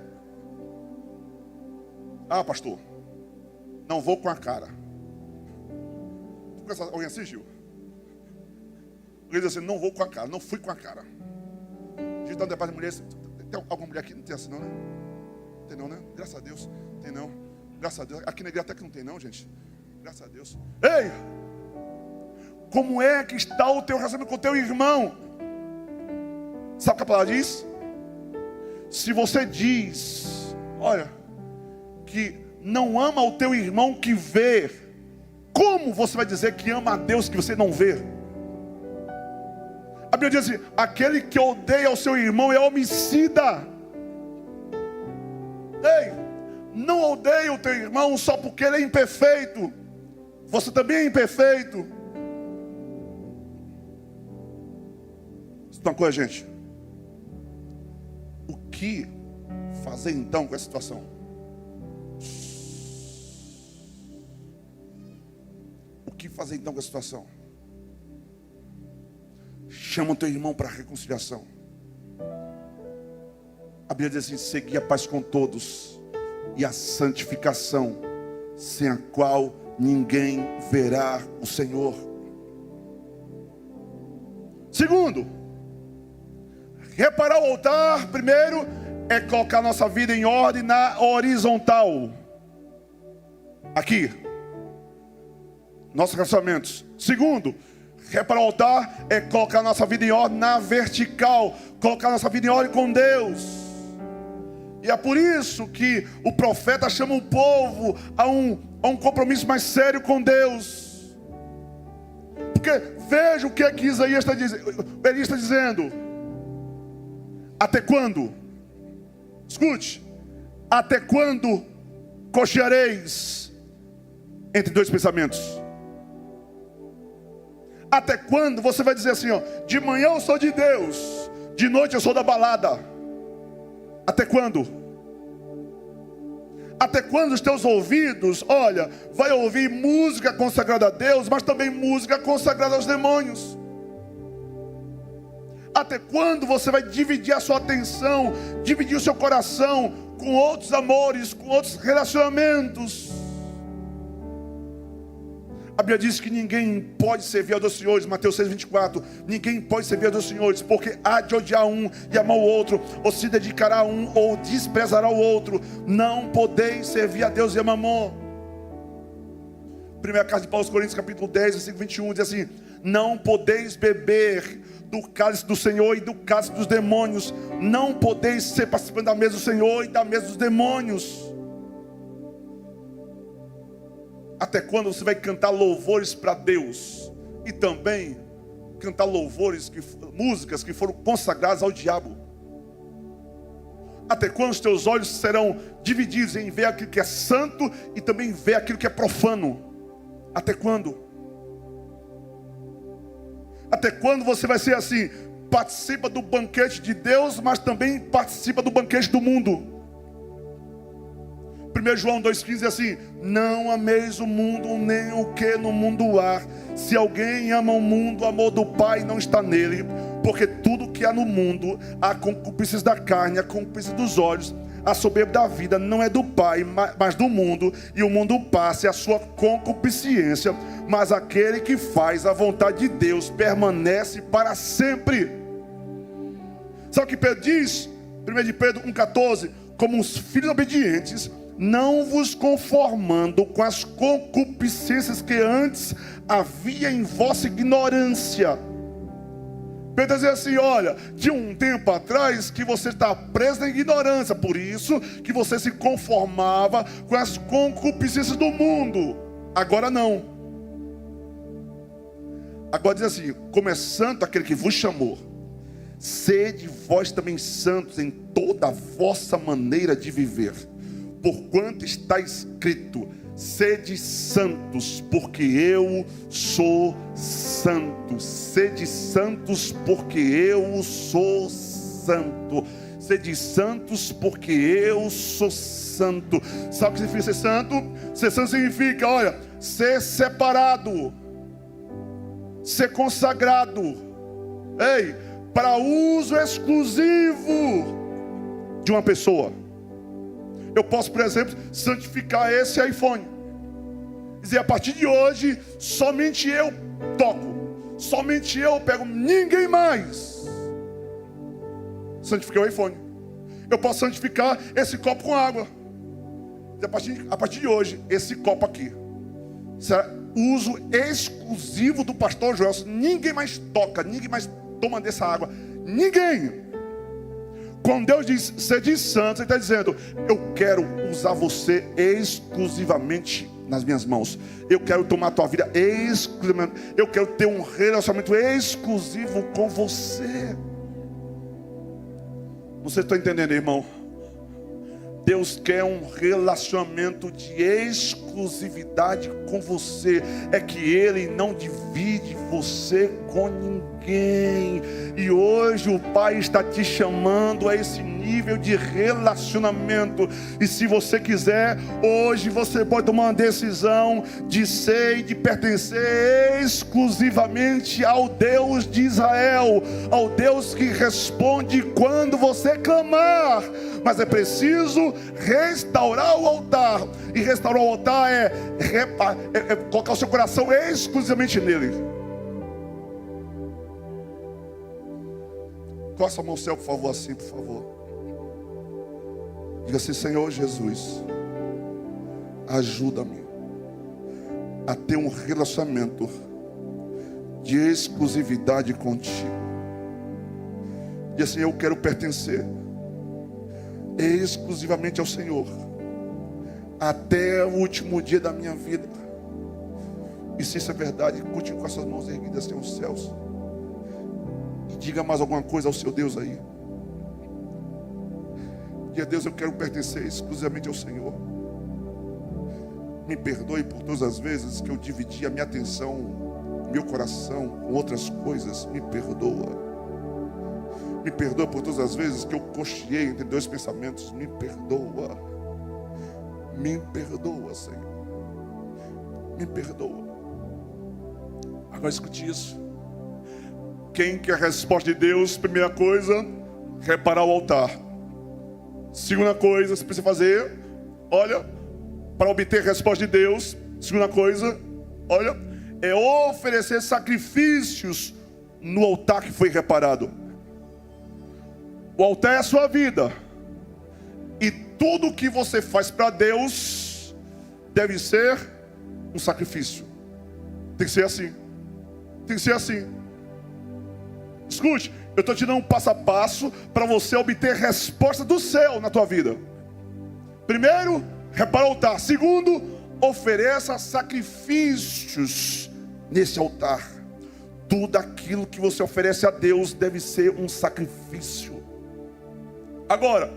Ah, pastor, não vou com a cara. Alguém assim, Gil? Alguém diz assim, não vou com a cara, não fui com a cara. Gil está no debate de mulheres. Tem alguma mulher aqui? Não tem assim não, né? Tem não, né? Graças a Deus. Tem não. Graças a Deus. Aqui na igreja até que não tem não, gente. Graças a Deus. Ei! Como é que está o teu relacionamento com o teu irmão? Sabe o que a palavra diz? Se você diz, olha, que não ama o teu irmão que vê, como você vai dizer que ama a Deus que você não vê? A Bíblia diz assim, aquele que odeia o seu irmão é homicida. Ei, não odeie o teu irmão só porque ele é imperfeito. Você também é imperfeito. Escuta uma coisa, gente. O que fazer então com essa situação? O que fazer então com essa situação? Chama o teu irmão para a reconciliação. A Bíblia diz assim, segui a paz com todos e a santificação, sem a qual ninguém verá o Senhor. Segundo, reparar o altar, primeiro, é colocar nossa vida em ordem na horizontal. Aqui, nossos relacionamentos. Segundo, Reparar o altar é colocar a nossa vida em ordem na vertical, colocar a nossa vida em ordem com Deus. E é por isso que o profeta chama o povo a um compromisso mais sério com Deus. Porque veja o que é que Isaías está dizendo. Ele está dizendo: até quando? Escute. Até quando cocheareis entre dois pensamentos? Até quando você vai dizer assim, ó, de manhã eu sou de Deus, de noite eu sou da balada? Até quando? Até quando os teus ouvidos, olha, vai ouvir música consagrada a Deus, mas também música consagrada aos demônios? Até quando você vai dividir a sua atenção, dividir o seu coração com outros amores, com outros relacionamentos? A Bíblia diz que ninguém pode servir a dois senhores, Mateus 6,24. Ninguém pode servir a dois senhores, porque há de odiar um e amar o outro, ou se dedicará a um ou desprezará o outro. Não podeis servir a Deus e a Mamon. Primeira carta de Paulo aos Coríntios, capítulo 10, versículo 21, diz assim: não podeis beber do cálice do Senhor e do cálice dos demônios. Não podeis ser participante da mesa do Senhor e da mesa dos demônios. Até quando você vai cantar louvores para Deus e também cantar louvores, músicas que foram consagradas ao diabo? Até quando os teus olhos serão divididos em ver aquilo que é santo e também ver aquilo que é profano? Até quando? Até quando você vai ser assim? Participa do banquete de Deus, mas também participa do banquete do mundo. 1 João 2,15 diz assim: não ameis o mundo, nem o que no mundo há. Se alguém ama o mundo, o amor do Pai não está nele. Porque tudo que há no mundo, a concupiscência da carne, a concupiscência dos olhos, a soberba da vida, não é do Pai, mas do mundo. E o mundo passa, e a sua concupiscência. Mas aquele que faz a vontade de Deus permanece para sempre. Sabe o que Pedro diz? 1 de Pedro 1,14: como os filhos obedientes, não vos conformando com as concupiscências que antes havia em vossa ignorância. Pedro diz assim: olha, tinha um tempo atrás que você está preso na ignorância, por isso que você se conformava com as concupiscências do mundo. Agora não. Agora diz assim: como é santo aquele que vos chamou, sede vós também santos em toda a vossa maneira de viver. Porquanto está escrito: sede santos, porque eu sou santo. Sede santos, porque eu sou santo. Sede santos, porque eu sou santo. Sabe o que significa ser santo? Ser santo significa, olha, ser separado, ser consagrado, ei, para uso exclusivo de uma pessoa. Eu posso, por exemplo, santificar esse iPhone, dizer: a partir de hoje, somente eu toco, somente eu pego, ninguém mais. Santifiquei o iPhone. Eu posso santificar esse copo com água, dizer: a partir de hoje, esse copo aqui será uso exclusivo do pastor Joel. Ninguém mais toca, ninguém mais toma dessa água, ninguém. Quando Deus diz sede santos, Ele está dizendo: eu quero usar você exclusivamente nas minhas mãos. Eu quero tomar a tua vida exclusivamente. Eu quero ter um relacionamento exclusivo com você. Você está entendendo, irmão? Deus quer um relacionamento de exclusividade com você. É que Ele não divide você com ninguém. E hoje o Pai está te chamando a esse nível de relacionamento. E se você quiser, hoje você pode tomar uma decisão de ser e de pertencer exclusivamente ao Deus de Israel, ao Deus que responde quando você clamar. Mas é preciso restaurar o altar. E restaurar o altar é colocar o seu coração exclusivamente nele. Costa a mão ao céu, por favor, assim, por favor. Diga assim: Senhor Jesus, ajuda-me a ter um relacionamento de exclusividade contigo. E assim, eu quero pertencer exclusivamente ao Senhor até o último dia da minha vida. E se isso é verdade, continue com as suas mãos erguidas aos céus e diga mais alguma coisa ao seu Deus aí. Diga: Deus, eu quero pertencer exclusivamente ao Senhor. Me perdoe por todas as vezes que eu dividi a minha atenção, meu coração com outras coisas. Me perdoa. Me perdoa por todas as vezes que eu cocheei entre dois pensamentos. Me perdoa. Me perdoa, Senhor. Me perdoa. Agora escute isso. Quem quer a resposta de Deus? Primeira coisa, reparar o altar. Segunda coisa, você precisa fazer, olha, para obter a resposta de Deus. Segunda coisa, olha, é oferecer sacrifícios no altar que foi reparado. O altar é a sua vida. E tudo que você faz para Deus deve ser um sacrifício. Tem que ser assim. Tem que ser assim. Escute, eu estou te dando um passo a passo para você obter resposta do céu na tua vida. Primeiro, repara o altar. Segundo, ofereça sacrifícios nesse altar. Tudo aquilo que você oferece a Deus deve ser um sacrifício. Agora,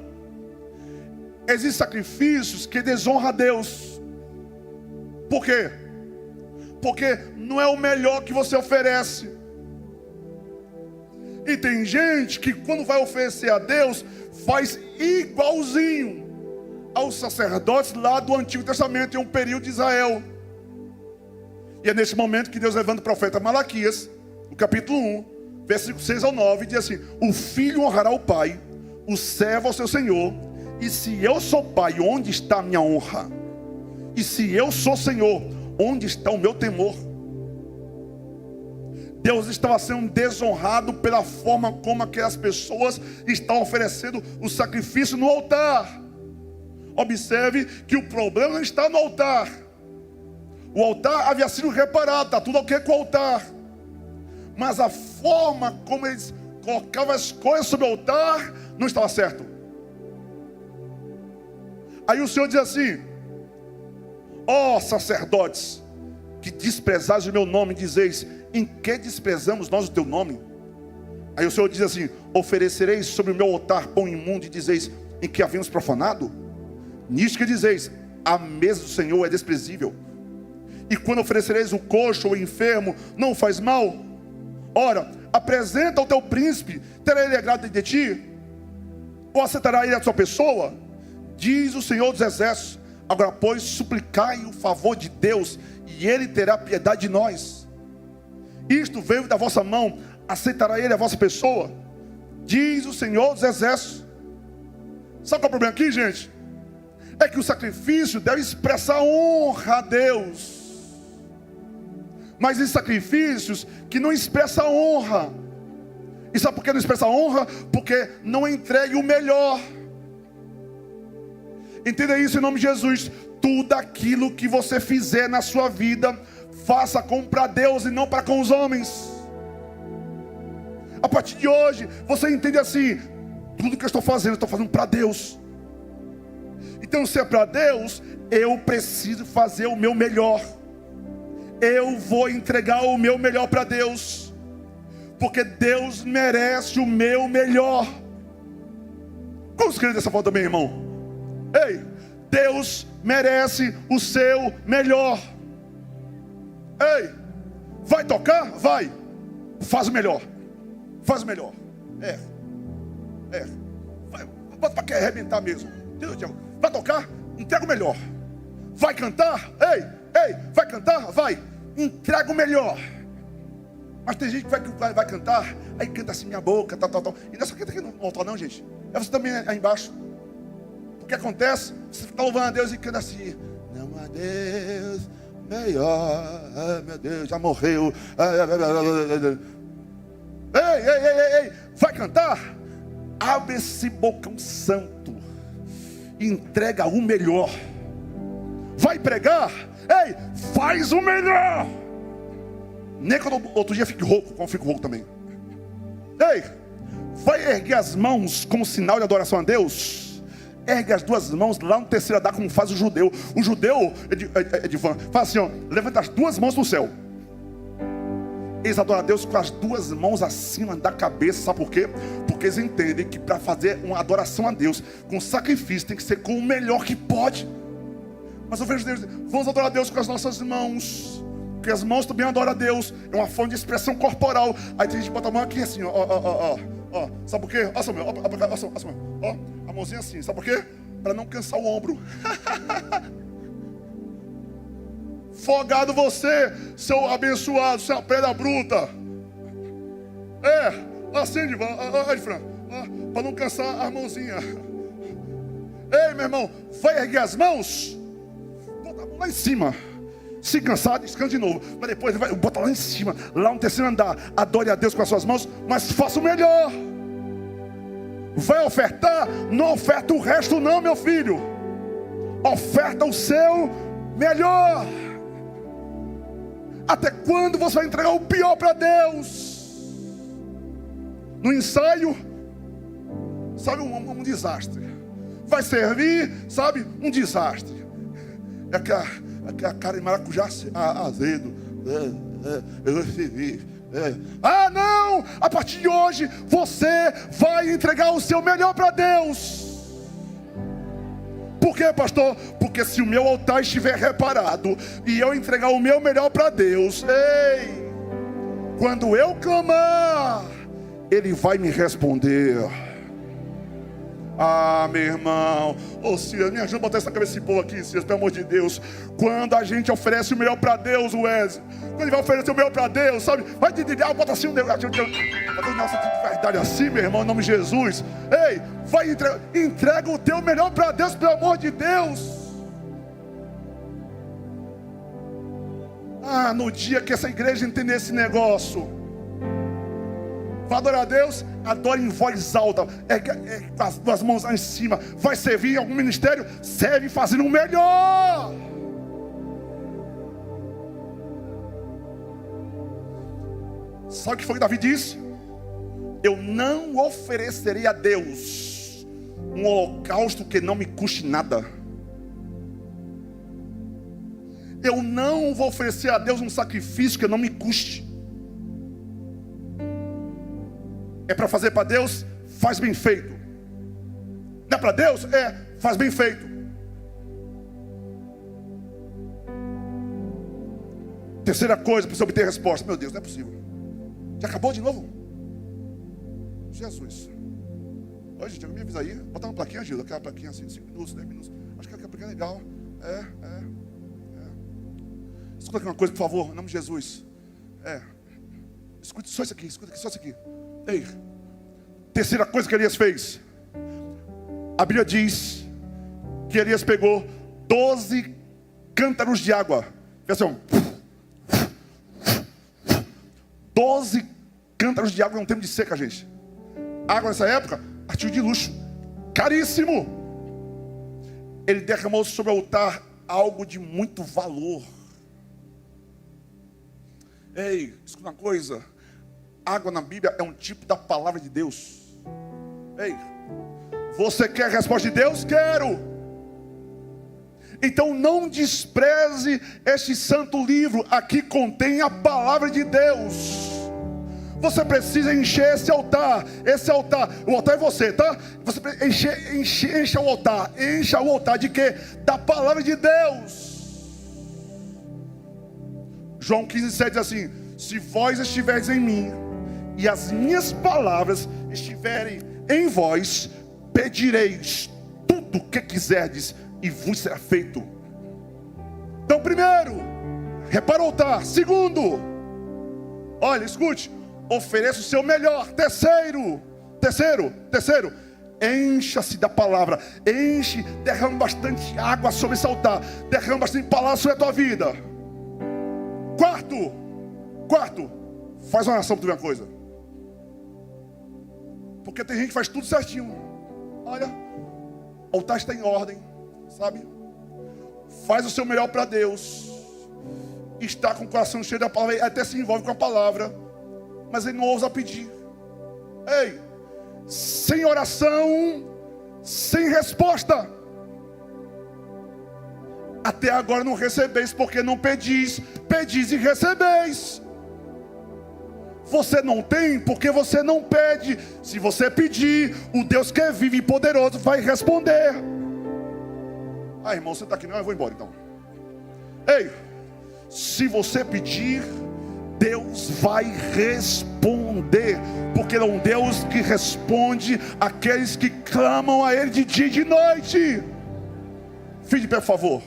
existem sacrifícios que desonram a Deus. Por quê? Porque não é o melhor que você oferece. E tem gente que quando vai oferecer a Deus, faz igualzinho aos sacerdotes lá do Antigo Testamento, em um período de Israel. E é nesse momento que Deus levanta o profeta Malaquias, no capítulo 1, versículo 6 ao 9, diz assim: o filho honrará o pai, o servo ao seu senhor. E se eu sou pai, onde está a minha honra? E se eu sou senhor, onde está o meu temor? Deus estava sendo desonrado pela forma como aquelas pessoas estavam oferecendo o sacrifício no altar. Observe que o problema não está no altar. O altar havia sido reparado, está tudo ok com o altar. Mas a forma como eles colocavam as coisas sobre o altar não estava certo. Aí o Senhor diz assim: ó sacerdotes, que desprezais o meu nome, dizeis: em que desprezamos nós o teu nome? Aí o Senhor diz assim: oferecereis sobre o meu altar pão imundo, e dizeis: em que havíamos profanado? Nisto que dizeis: a mesa do Senhor é desprezível. E quando oferecereis o coxo ou o enfermo, não faz mal? Ora, apresenta ao teu príncipe, terá ele agrado de ti? Ou aceitará ele a sua pessoa? Diz o Senhor dos Exércitos: agora pois suplicai o favor de Deus, e ele terá piedade de nós. Isto veio da vossa mão, aceitará ele a vossa pessoa? Diz o Senhor dos Exércitos. Sabe qual é o problema aqui, gente? É que o sacrifício deve expressar honra a Deus. Mas existem sacrifícios que não expressam honra. E sabe por que não expressa honra? Porque não entregue o melhor. Entenda isso em nome de Jesus. Tudo aquilo que você fizer na sua vida, faça como para Deus e não para com os homens. A partir de hoje, você entende assim: tudo que eu estou fazendo para Deus. Então, se é para Deus, eu preciso fazer o meu melhor. Eu vou entregar o meu melhor para Deus, porque Deus merece o meu melhor. Como escrever dessa forma também, irmão? Ei, Deus merece o seu melhor. Ei, vai tocar? Vai. Faz o melhor. Faz o melhor. Vai, bota para quer arrebentar mesmo. Vai tocar? Entrega o melhor. Vai cantar? Ei, vai cantar? Vai. Entrega o melhor. Mas tem gente que vai cantar, aí canta assim minha boca, tal. E não é só canta aqui no altar não, gente. É você também aí embaixo. O que acontece? Você está louvando a Deus e canta assim: não há Deus melhor. Ai, meu Deus, já morreu. Ei, vai cantar? Abre esse bocão santo e entrega o melhor. Vai pregar? Ei, faz o melhor. Nem quando outro dia fique rouco, como fico rouco também. Ei, vai erguer as mãos como sinal de adoração a Deus. Ergue as duas mãos lá no terceiro andar, como faz o judeu. O judeu, Edivan, faz assim, ó, levanta as duas mãos no céu. Eles adoram a Deus com as duas mãos acima da cabeça. Sabe por quê? Porque eles entendem que para fazer uma adoração a Deus com sacrifício tem que ser com o melhor que pode. Mas eu vejo Deus, vamos adorar a Deus com as nossas mãos, porque as mãos também adoram a Deus. É uma forma de expressão corporal. Aí tem gente que bota a mão aqui assim, ó. Sabe por quê? Ó, Samuel, ó, a mãozinha assim. Sabe por quê? Para não cansar o ombro. Folgado você, seu abençoado, seu pedra bruta. Assim, Fran, para não cansar a mãozinha. Ei, meu irmão, vai erguer as mãos, bota a mão lá em cima. Se cansar, descansa de novo. Mas depois ele vai botar lá em cima, lá no terceiro andar. Adore a Deus com as suas mãos, mas faça o melhor. Vai ofertar, não oferta o resto não, meu filho. Oferta o seu melhor. Até quando você vai entregar o pior para Deus? No ensaio, sabe, um desastre. Vai servir, sabe, um desastre. É aquela cara de maracujá azedo. Eu vou servir. Ah, não! A partir de hoje, você vai entregar o seu melhor para Deus. Por quê, pastor? Porque se o meu altar estiver reparado e eu entregar o meu melhor para Deus, ei, quando eu clamar, Ele vai me responder. Ah, meu irmão, Silas, me ajuda a botar essa cabeça desse povo aqui, Silas, pelo amor de Deus. Quando a gente oferece o melhor para Deus, Wesley, quando ele vai oferecer o melhor para Deus, sabe, vai dedilhar, bota assim um negócio, nossa, de verdade assim, meu irmão, em nome de Jesus. Ei, vai entrega o teu melhor para Deus, pelo amor de Deus. Ah, no dia que essa igreja entender esse negócio, vai adorar a Deus, adore em voz alta, com as duas mãos lá em cima. Vai servir em algum ministério, serve fazendo o melhor. Sabe o que foi que Davi disse? Eu não oferecerei a Deus um holocausto que não me custe nada. Eu não vou oferecer a Deus um sacrifício que não me custe. É para fazer para Deus, faz bem feito. Não é para Deus? Faz bem feito. Terceira coisa para você obter resposta. Meu Deus, não é possível. Já acabou de novo? Jesus. Olha, gente, me avisa aí. Bota uma plaquinha, Gil. Aquela plaquinha assim, 5 minutos, 10 minutos. Acho que aquela plaquinha é legal. Escuta aqui uma coisa, por favor, em nome de Jesus. Escuta só isso aqui, escuta aqui, só isso aqui. Ei, terceira coisa que Elias fez. A Bíblia diz que Elias pegou 12 cântaros de água. Fez assim, 12 cântaros de água em um tempo de seca, gente. Água nessa época, artigo de luxo, caríssimo. Ele derramou sobre o altar algo de muito valor. Ei, escuta uma coisa. Água na Bíblia é um tipo da palavra de Deus. Ei, você quer a resposta de Deus? Quero. Então não despreze este santo livro. Aqui contém a palavra de Deus. Você precisa encher esse altar. O altar é você, tá? Você encha o altar. Encha o altar de quê? Da palavra de Deus. João 15,7 diz assim: se vós estiverdes em mim e as minhas palavras estiverem em vós, pedireis tudo o que quiserdes e vos será feito. Então, primeiro, repara o altar. Segundo, olha, escute, ofereça o seu melhor. Terceiro, encha-se da palavra. Derrama bastante água sobre esse altar. Derrama bastante palavra sobre a tua vida. Quarto, faz uma oração para tu ver uma coisa. Porque tem gente que faz tudo certinho. Olha, o altar está em ordem, sabe? Faz o seu melhor para Deus. está com o coração cheio da palavra, até se envolve com a palavra, mas ele não ousa pedir. Ei, sem oração, sem resposta. Até agora não recebeis, porque não pedis. Pedis e recebeis. Você não tem, porque você não pede. Se você pedir, o Deus que é vivo e poderoso vai responder. Ah, irmão, você está aqui não? Eu vou embora então. Ei, se você pedir, Deus vai responder, porque Ele é um Deus que responde àqueles que clamam a Ele de dia e de noite. Fique de pé, por favor.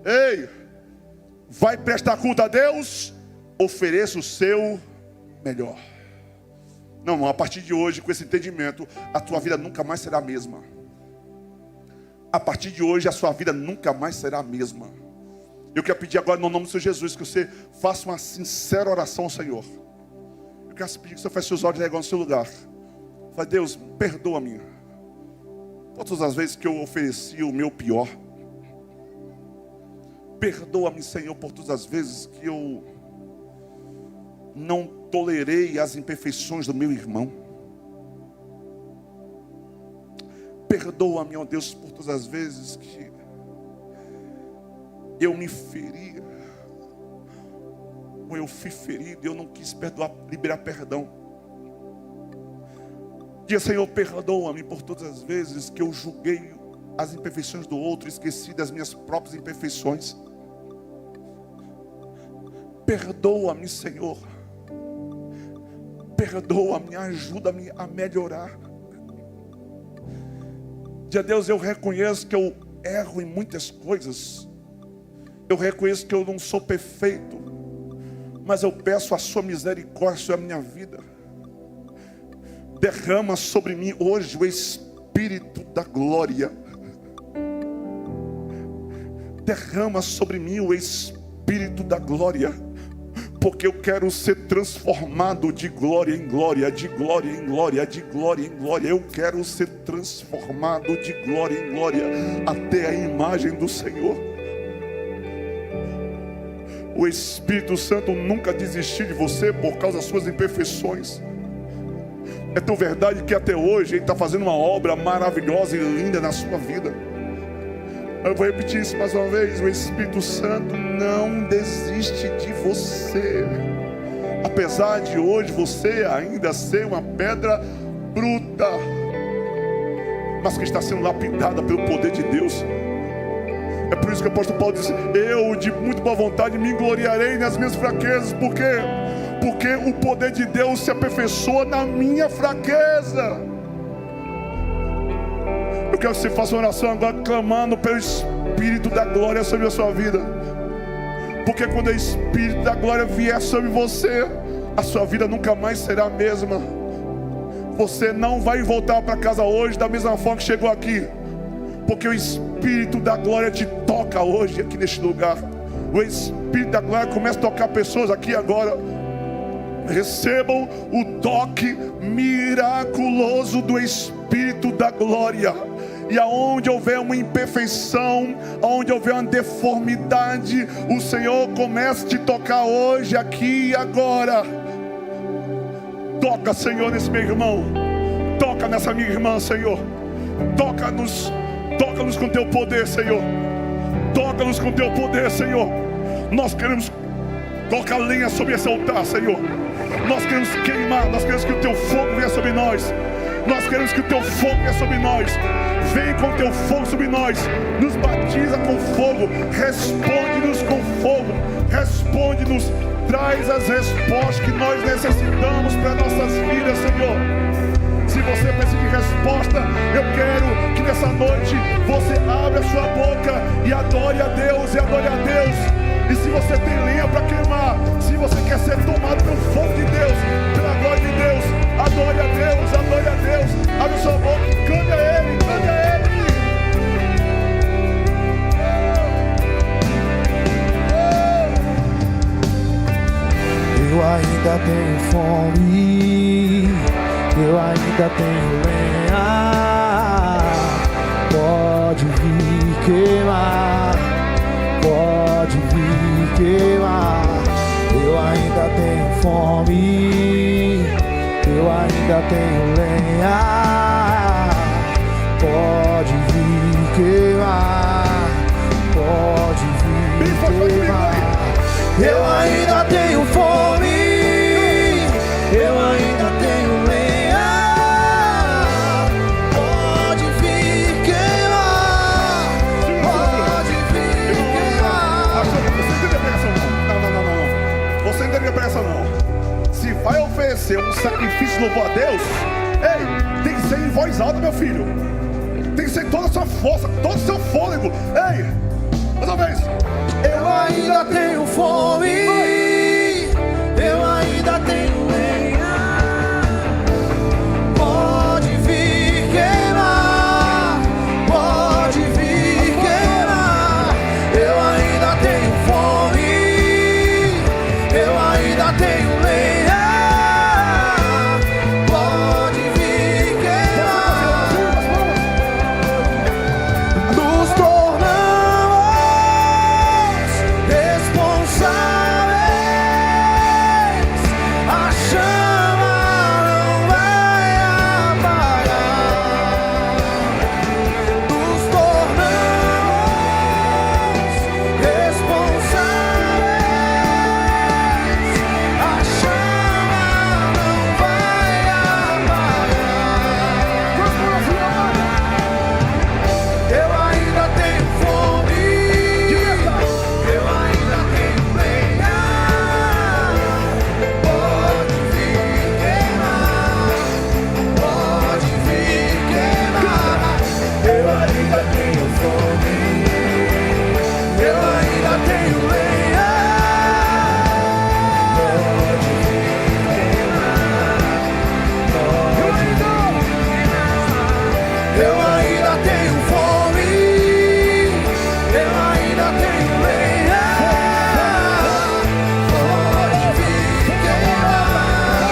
Ei, vai prestar culto a Deus? Ofereça o seu melhor. Não, a partir de hoje, com esse entendimento, a tua vida nunca mais será a mesma. A partir de hoje, a sua vida nunca mais será a mesma. Eu quero pedir agora, no nome do Senhor Jesus, que você faça uma sincera oração ao Senhor. Eu quero pedir que você feche seus olhos agora no seu lugar. Fale: Deus, perdoa-me por todas as vezes que eu ofereci o meu pior. Perdoa-me, Senhor, por todas as vezes que eu não tolerei as imperfeições do meu irmão. Perdoa-me, ó Deus, por todas as vezes que eu me feri, ou eu fui ferido e eu não quis perdoar, liberar perdão. Diga: Senhor, perdoa-me por todas as vezes que eu julguei as imperfeições do outro e esqueci das minhas próprias imperfeições. Perdoa-me, Senhor. Perdoa-me, ajuda-me a melhorar. Diga: Deus, eu reconheço que eu erro em muitas coisas. Eu reconheço que eu não sou perfeito, mas eu peço a sua misericórdia sobre a minha vida. Derrama sobre mim hoje o Espírito da glória. Derrama sobre mim o Espírito da glória, porque eu quero ser transformado de glória em glória, de glória em glória, de glória em glória. Eu quero ser transformado de glória em glória, até a imagem do Senhor. O Espírito Santo nunca desistiu de você por causa das suas imperfeições. É tão verdade que até hoje Ele está fazendo uma obra maravilhosa e linda na sua vida. Eu vou repetir isso mais uma vez: o Espírito Santo não desiste de você. Apesar de hoje você ainda ser uma pedra bruta, mas que está sendo lapidada pelo poder de Deus. É por isso que o apóstolo Paulo disse: eu de muito boa vontade me gloriarei nas minhas fraquezas. Por quê? Porque o poder de Deus se aperfeiçoa na minha fraqueza. Eu quero que você faça uma oração agora, clamando pelo Espírito da glória sobre a sua vida. Porque quando o Espírito da glória vier sobre você, a sua vida nunca mais será a mesma. Você não vai voltar para casa hoje da mesma forma que chegou aqui, porque o Espírito da glória te toca hoje aqui neste lugar. O Espírito da glória começa a tocar pessoas aqui agora. Recebam o toque miraculoso do Espírito da glória. E aonde houver uma imperfeição, aonde houver uma deformidade, o Senhor começa a te tocar hoje, aqui e agora. Toca, Senhor, nesse meu irmão. Toca nessa minha irmã, Senhor. Toca-nos com teu poder, Senhor. Toca-nos com teu poder, Senhor. Nós queremos colocar lenha sobre esse altar, Senhor. Nós queremos queimar, nós queremos que o teu fogo venha sobre nós. Nós queremos que o teu fogo venha sobre nós. Vem com o teu fogo sobre nós. Nos batiza com fogo. Responde-nos com fogo. Responde-nos. Traz as respostas que nós necessitamos para nossas vidas, Senhor. Se você precisa de resposta, eu quero que nessa noite você abra a sua boca e adore a Deus, e adore a Deus. E se você tem lenha para queimar, se você quer ser tomado pelo fogo de Deus, pela glória de Deus, adore a Deus, adore a Deus. Abre a sua boca e cante a Ele, cante a Ele. Eu ainda tenho fome, eu ainda tenho lenha. Pode vir queimar, pode queimar. Eu ainda tenho fome, eu ainda tenho lenha. Pode vir queimar, pode vir queimar. Eu ainda tenho fome, eu ainda tenho lenha. Pode vir queimar, pode vir queimar. Você não entendeu a pregação, não. Não. Você não entendeu a pregação, não. Se vai oferecer um sacrifício de louvor a Deus, ei, tem que ser em voz alta, meu filho. Tem que ser toda a sua força, todo o seu fôlego. Ei, mais uma vez. Eu ainda tenho fome, eu ainda tenho lenha. Pode vir queimar, pode vir queimar. Eu ainda tenho fome, eu ainda tenho lenha. Pode vir queimar. Nos tornamos responsáveis. A chama não vai apagar. Nos tornamos responsáveis. A chama não vai apagar. Eu ainda tenho fome, eu ainda tenho lenha. Pode vir queimar, pode vir queimar. Eu ainda tenho fome, eu ainda tenho lenha. Pode vir queimar, pode vir queimar. Eu ainda tenho fome, eu ainda tenho lenha. Pode vir queimar,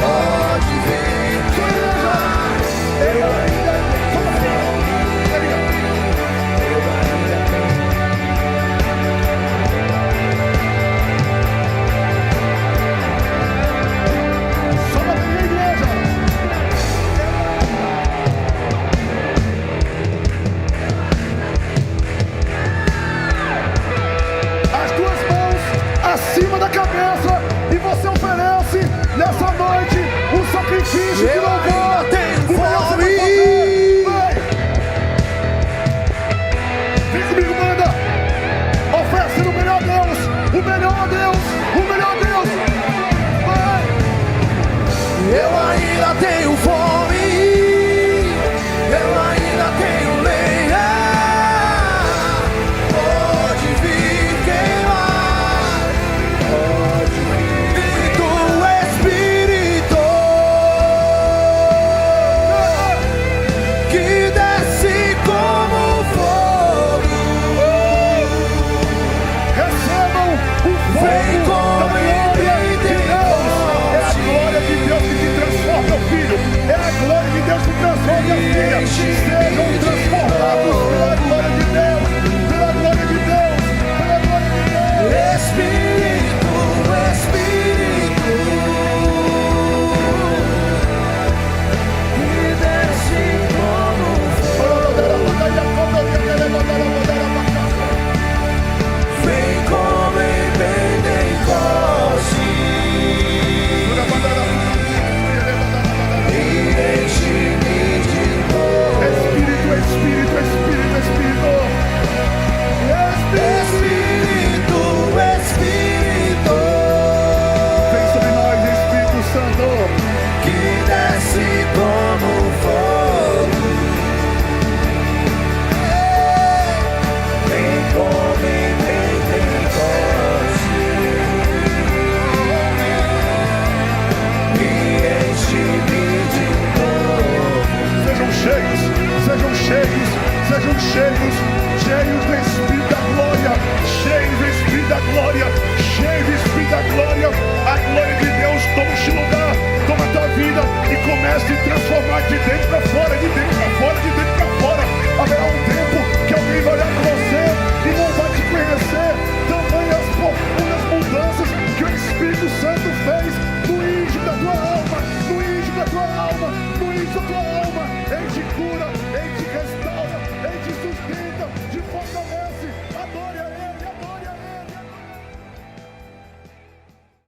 pode vir queimar. Eu ainda tenho fome, eu ainda tenho. Só na minha igreja. As duas mãos acima da cabeça e você oferece nessa noite um sacrifício de Eu louvor. ainda tenho O melhor você vai fome. fazer. Vem comigo, manda. Oferece o melhor a Deus, o melhor a Deus, o melhor a Deus. Vai. Eu ainda tenho fome, eu ainda tenho lenha. Pode vir queimar, pode vir do Espírito que desce como fogo. Recebam o Vem fogo da como glória de Deus. É a glória de Deus que te transforma, meu filho. É a glória de Deus que transforma, minha filha. Sejam transformados pela glória de Deus. Pela glória de Deus. Pela glória de Deus. Espírito, Espírito, que desce como fogo. Vem como em Pentecoste e enche-me de novo. Espírito, Espírito, Espírito, Espírito. Espírito, Espírito, Vem sobre nós, Espírito Santo. que desce como fogo. Vem como em Pentecoste e enche-me de novo. Sejam cheios, sejam cheios, sejam cheios, cheios do Espírito da glória, cheios do Espírito da glória, cheios do Espírito da glória. A glória de Deus toma este lugar, toma a tua vida e comece a se transformar de dentro.